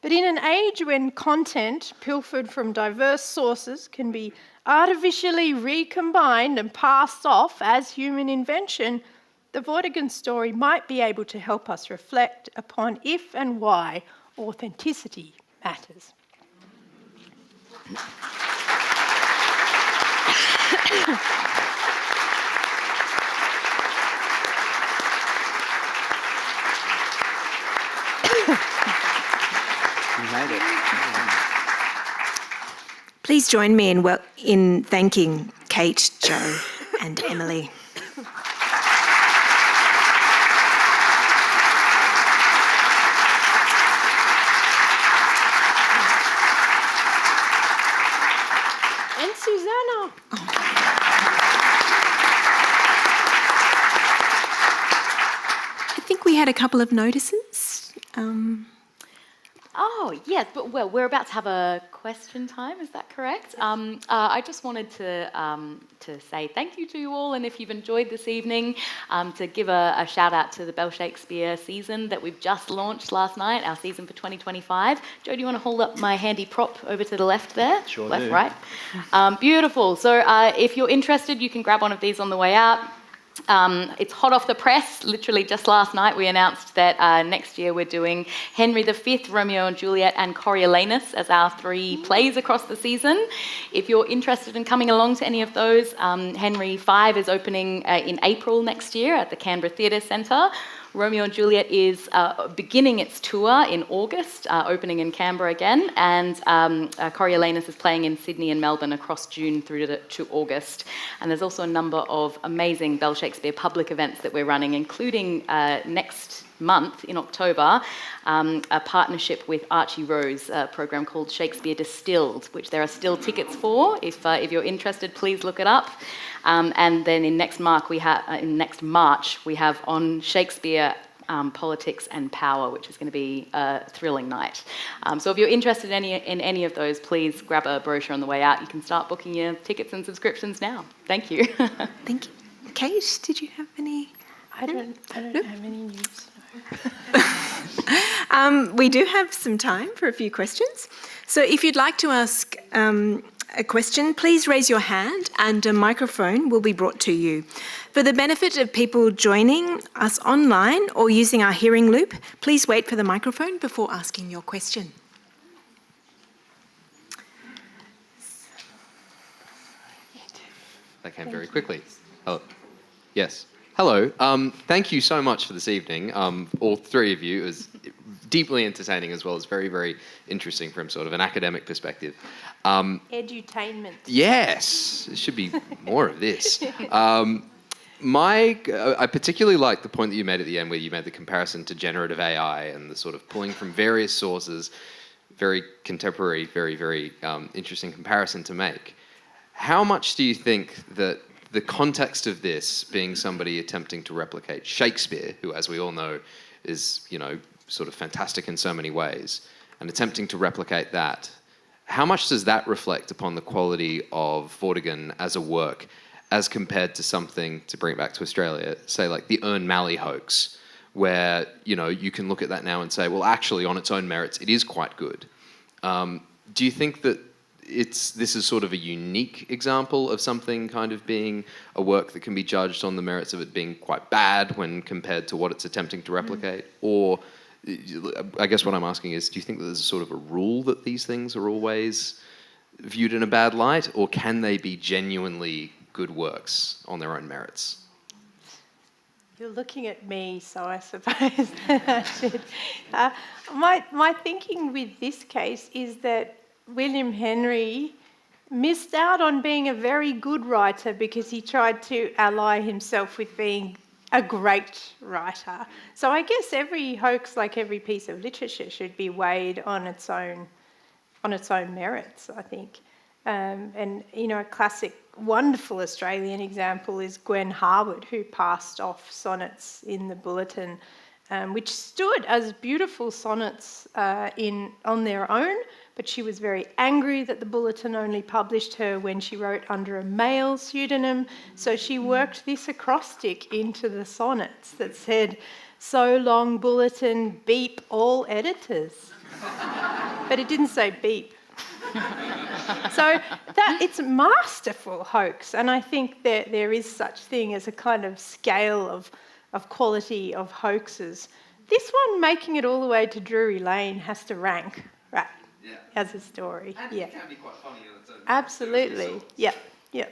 But in an age when content pilfered from diverse sources can be artificially recombined and passed off as human invention, the Vortigern story might be able to help us reflect upon if and why authenticity matters. You made it. Please join me in thanking Kate, Jo, and Emily. And Susanna. I think we had a couple of notices. Oh, yes, but well, we're about to have a question time, is that correct? I just wanted to say thank you to you all, and if you've enjoyed this evening, to give a shout out to the Bell Shakespeare season that we've just launched last night, our season for 2025. Joe, do you want to hold up my handy prop over to the left there? Sure left, do. right. Beautiful. So if you're interested, you can grab one of these on the way out. It's hot off the press. Literally just last night we announced that next year we're doing Henry V, Romeo and Juliet and Coriolanus as our 3 plays across the season. If you're interested in coming along to any of those, Henry V is opening in April next year at the Canberra Theatre Centre. Romeo and Juliet is beginning its tour in August, opening in Canberra again, and Coriolanus is playing in Sydney and Melbourne across June through to August. And there's also a number of amazing Bell Shakespeare public events that we're running, including next month in October, a partnership with Archie Rose, a program called Shakespeare Distilled, which there are still tickets for. If you're interested, please look it up. And then in next March we have on Shakespeare, Politics and Power, which is going to be a thrilling night. So if you're interested in any of those, please grab a brochure on the way out. You can start booking your tickets and subscriptions now. Thank you. Thank you. Kate, did you have any? I don't have any news. We do have some time for a few questions. So if you'd like to ask a question, please raise your hand and a microphone will be brought to you. For the benefit of people joining us online or using our hearing loop, please wait for the microphone before asking your question. That came very quickly. Oh, yes. Hello. Thank you so much for this evening, all 3 of you. It was deeply entertaining as well as very, very interesting from sort of an academic perspective. Edutainment. Yes, there should be more of this. I particularly like the point that you made at the end where you made the comparison to generative AI and the sort of pulling from various sources, very contemporary, very, very interesting comparison to make. How much do you think that the context of this being somebody attempting to replicate Shakespeare, who, as we all know, is, sort of fantastic in so many ways, and attempting to replicate that, how much does that reflect upon the quality of Vortigern as a work as compared to something, to bring it back to Australia, say like the Ern Malley hoax, where, you can look at that now and say, well, actually, on its own merits, it is quite good. Do you think that this is sort of a unique example of something kind of being a work that can be judged on the merits of it being quite bad when compared to what it's attempting to replicate? Or I guess what I'm asking is, do you think that there's sort of a rule that these things are always viewed in a bad light, or can they be genuinely good works on their own merits? You're looking at me, so I suppose that I should. My thinking with this case is that William Henry missed out on being a very good writer because he tried to ally himself with being a great writer. So I guess every hoax, like every piece of literature, should be weighed on its own merits, I think. And a classic, wonderful Australian example is Gwen Harwood, who passed off sonnets in the Bulletin, which stood as beautiful sonnets on their own, but she was very angry that the Bulletin only published her when she wrote under a male pseudonym, so she worked this acrostic into the sonnets that said, "So long, Bulletin, beep all editors." But it didn't say beep. So it's a masterful hoax, and I think that there is such thing as a kind of scale of quality of hoaxes. This one, making it all the way to Drury Lane, has to rank, right, as a story. And it can be quite funny on its own. Absolutely. Yeah. Thank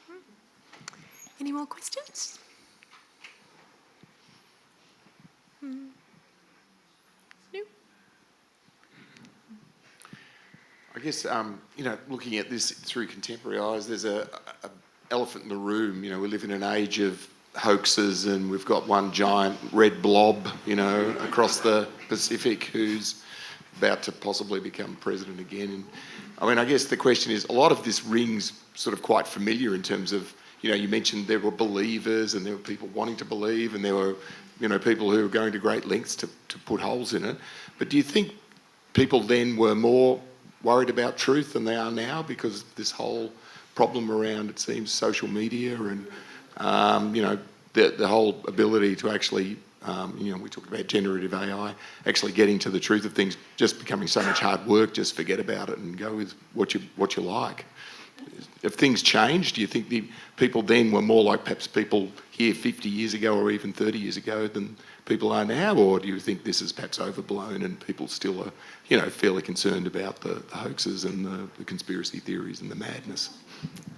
you. Any more questions? No? I guess, looking at this through contemporary eyes, there's a elephant in the room. We live in an age of hoaxes, and we've got one giant red blob, across the Pacific who's about to possibly become president again. And I guess the question is, a lot of this rings sort of quite familiar in terms of, you mentioned there were believers and there were people wanting to believe and there were, people who were going to great lengths to put holes in it. But do you think people then were more worried about truth than they are now because this whole problem around, it seems, social media and, the whole ability to actually, we talk about generative AI, actually getting to the truth of things just becoming so much hard work, just forget about it and go with what you like. Have things changed? Do you think the people then were more like perhaps people here 50 years ago or even 30 years ago than people are now? Or do you think this is perhaps overblown and people still are, fairly concerned about the hoaxes and the conspiracy theories and the madness?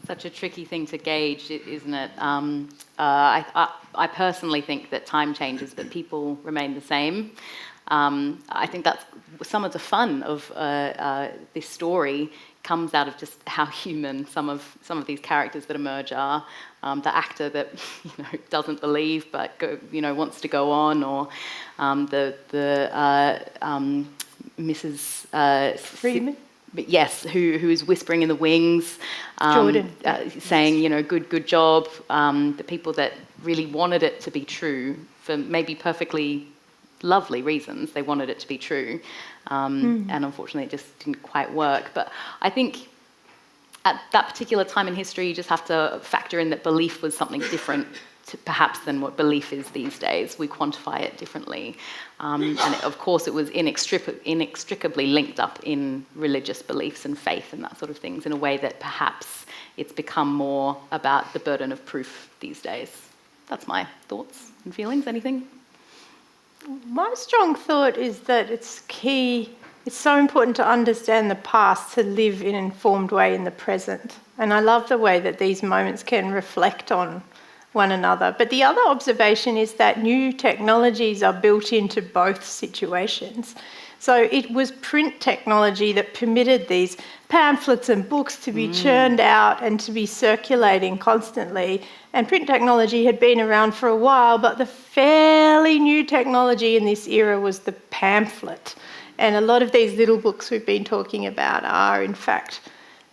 Such a tricky thing to gauge, isn't it? I personally think that time changes, but people remain the same. I think that's some of the fun of this story comes out of just how human some of these characters that emerge are. The actor that doesn't believe but wants to go on, or the Mrs. Freeman. But yes, who is whispering in the wings, Jordan. saying, good job. The people that really wanted it to be true for maybe perfectly lovely reasons, they wanted it to be true. And unfortunately, it just didn't quite work. But I think at that particular time in history, you just have to factor in that belief was something different perhaps than what belief is these days. We quantify it differently. And of course, it was inextricably linked up in religious beliefs and faith and that sort of things in a way that perhaps it's become more about the burden of proof these days. That's my thoughts and feelings. Anything? My strong thought is that it's so important to understand the past to live in an informed way in the present. And I love the way that these moments can reflect on one another. But the other observation is that new technologies are built into both situations. So it was print technology that permitted these pamphlets and books to be churned out and to be circulating constantly. And print technology had been around for a while, but the fairly new technology in this era was the pamphlet. And a lot of these little books we've been talking about are, in fact,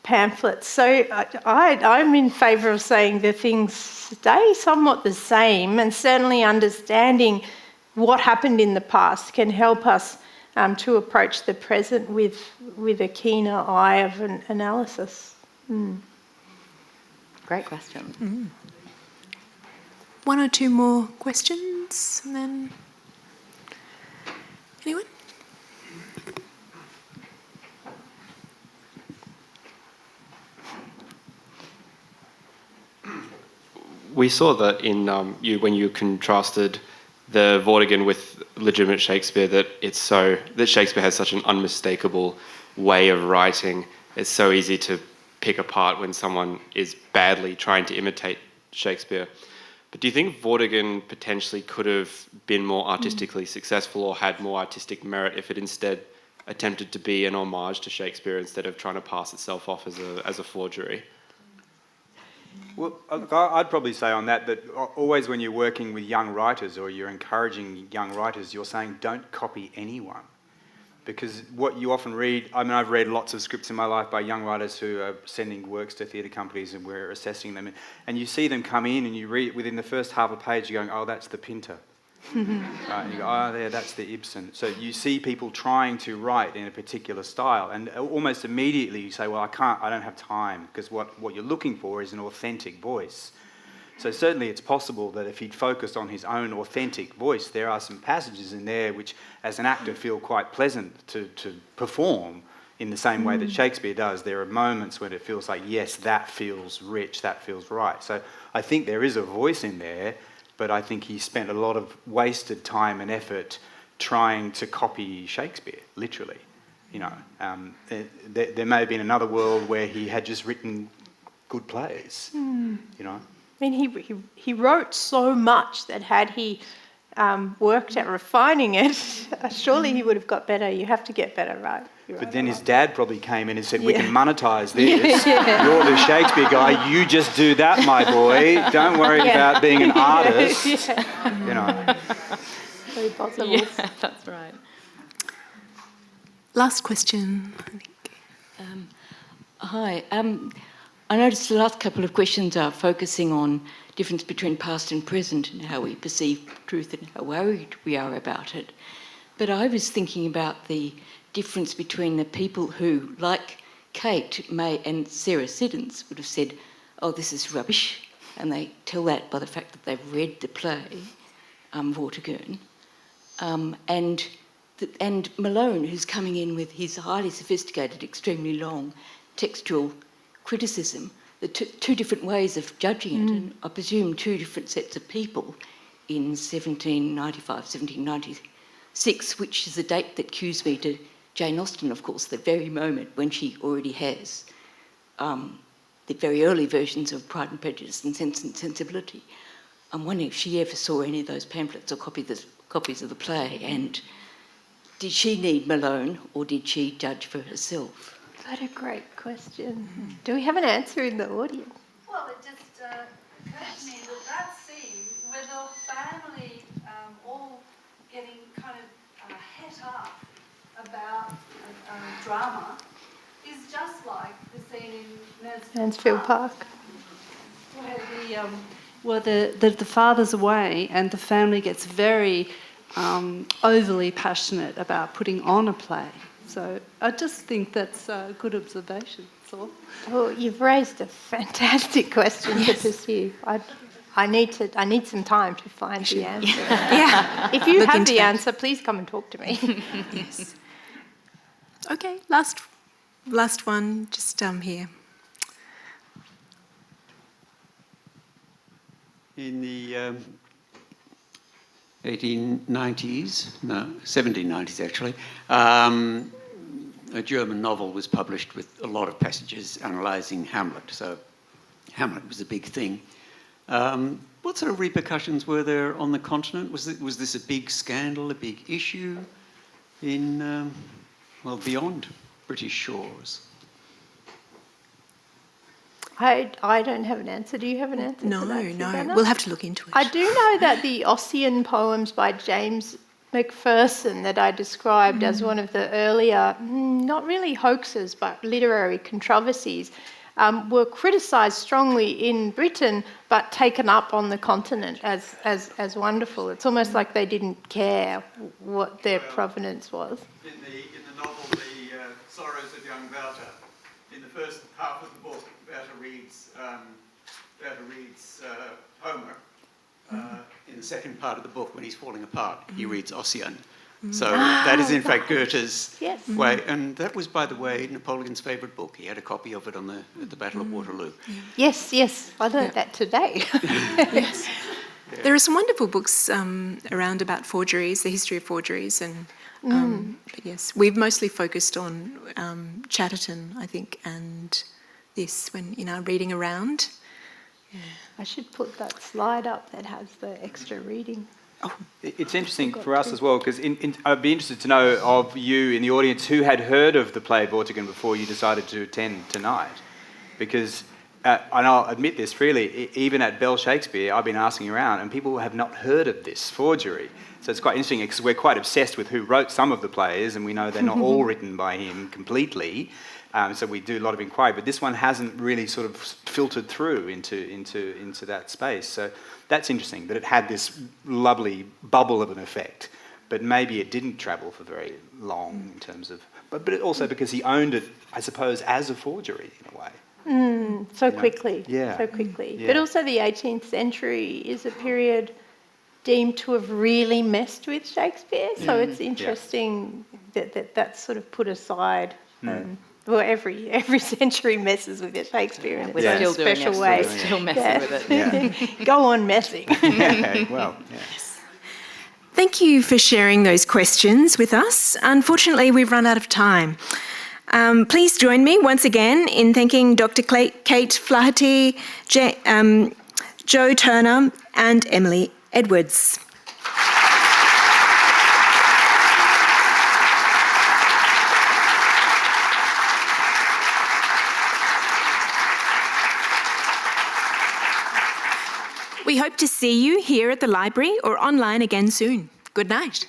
pamphlets. So I'm in favour of saying the things stay somewhat the same, and certainly understanding what happened in the past can help us to approach the present with a keener eye of an analysis. Great question. One or two more questions, and then anyone? We saw that in when you contrasted the Vortigern with legitimate Shakespeare, that Shakespeare has such an unmistakable way of writing. It's so easy to pick apart when someone is badly trying to imitate Shakespeare. But do you think Vortigern potentially could have been more artistically successful or had more artistic merit if it instead attempted to be an homage to Shakespeare instead of trying to pass itself off as a forgery? Well, I'd probably say on that always when you're working with young writers or you're encouraging young writers, you're saying don't copy anyone. Because what you often read, I've read lots of scripts in my life by young writers who are sending works to theatre companies and we're assessing them. And you see them come in and you read within the first half a page, you're going, oh, that's the Pinter. And you go, oh, yeah, that's the Ibsen. So you see people trying to write in a particular style, and almost immediately you say, well, I don't have time, because what you're looking for is an authentic voice. So certainly it's possible that if he'd focused on his own authentic voice, there are some passages in there which, as an actor, feel quite pleasant to perform in the same way that Shakespeare does. There are moments when it feels like, yes, that feels rich, that feels right. So I think there is a voice in there, but I think he spent a lot of wasted time and effort trying to copy Shakespeare, literally. There may have been another world where he had just written good plays, I mean, he wrote so much that had he worked at refining it, surely he would have got better. You have to get better, right? But then his dad probably came in and said, we can monetize this. You're the Shakespeare guy. You just do that, my boy. Don't worry about being an artist. Very possible. Yeah, that's right. Last question, I think. Hi. I noticed the last couple of questions are focusing on difference between past and present and how we perceive truth and how worried we are about it. But I was thinking about the difference between the people who, like Kate May and Sarah Siddons, would have said, oh, this is rubbish, and they tell that by the fact that they've read the play, Vortigern, and Malone, who's coming in with his highly sophisticated, extremely long textual criticism, the two different ways of judging it, and I presume two different sets of people in 1795, 1796, which is a date that cues me to Jane Austen, of course, the very moment when she already has the very early versions of Pride and Prejudice and Sense and Sensibility. I'm wondering if she ever saw any of those pamphlets or copies of the play, and did she need Malone or did she judge for herself? What a great question. Do we have an answer in the audience? Well, it just occurred to me that scene with the family all getting kind of het up about drama is just like the scene in Mansfield Park. Where the father's away and the family gets very overly passionate about putting on a play. So I just think that's a good observation. That's all. Well, you've raised a fantastic question to pursue. I need some time to find the answer. Yeah. If you Look have into the that. answer, please come and talk to me. Yes. Okay, last one, just here. In the 1790s actually, a German novel was published with a lot of passages analysing Hamlet, so Hamlet was a big thing. What sort of repercussions were there on the continent? Was this a big scandal, a big issue in, beyond British shores? I don't have an answer. Do you have an answer No, to that, no, Susanna? we'll have to look into it. I do know that the Ossian poems by James Macpherson that I described as one of the earlier, not really hoaxes, but literary controversies, were criticised strongly in Britain, but taken up on the continent as wonderful. It's almost like they didn't care what their provenance was. In the novel, The Sorrows of Young Wouter, in the first half of the book, Wouter reads Homer. In the second part of the book, when he's falling apart, he reads Ossian. So that is in fact Goethe's way. And that was, by the way, Napoleon's favourite book. He had a copy of it at the Battle of Waterloo. Yes, I learned that today. Yes. There are some wonderful books around about forgeries, the history of forgeries, and but yes, we've mostly focused on Chatterton, I think, and this when in our reading around. Yeah. I should put that slide up that has the extra reading. It's interesting for us as well, because I'd be interested to know of you in the audience who had heard of the play Vortigern before you decided to attend tonight. Because, and I'll admit this freely, even at Bell Shakespeare, I've been asking around and people have not heard of this forgery. So it's quite interesting because we're quite obsessed with who wrote some of the plays, and we know they're not all written by him completely. So we do a lot of inquiry, but this one hasn't really sort of filtered through into that space. So that's interesting, that it had this lovely bubble of an effect, but maybe it didn't travel for very long in terms of... But also because he owned it, I suppose, as a forgery in a way. So quickly. Yeah. So quickly. Yeah. But also the 18th century is a period deemed to have really messed with Shakespeare. So it's interesting that that's sort of put aside. Well, every century messes with it, Shakespeare in its own special way. We're still messing with it. Yeah. Go on messing. Yes. Thank you for sharing those questions with us. Unfortunately, we've run out of time. Please join me once again in thanking Dr. Kate Flaherty, Jo Turner and Emily Edwards. We hope to see you here at the library or online again soon. Good night.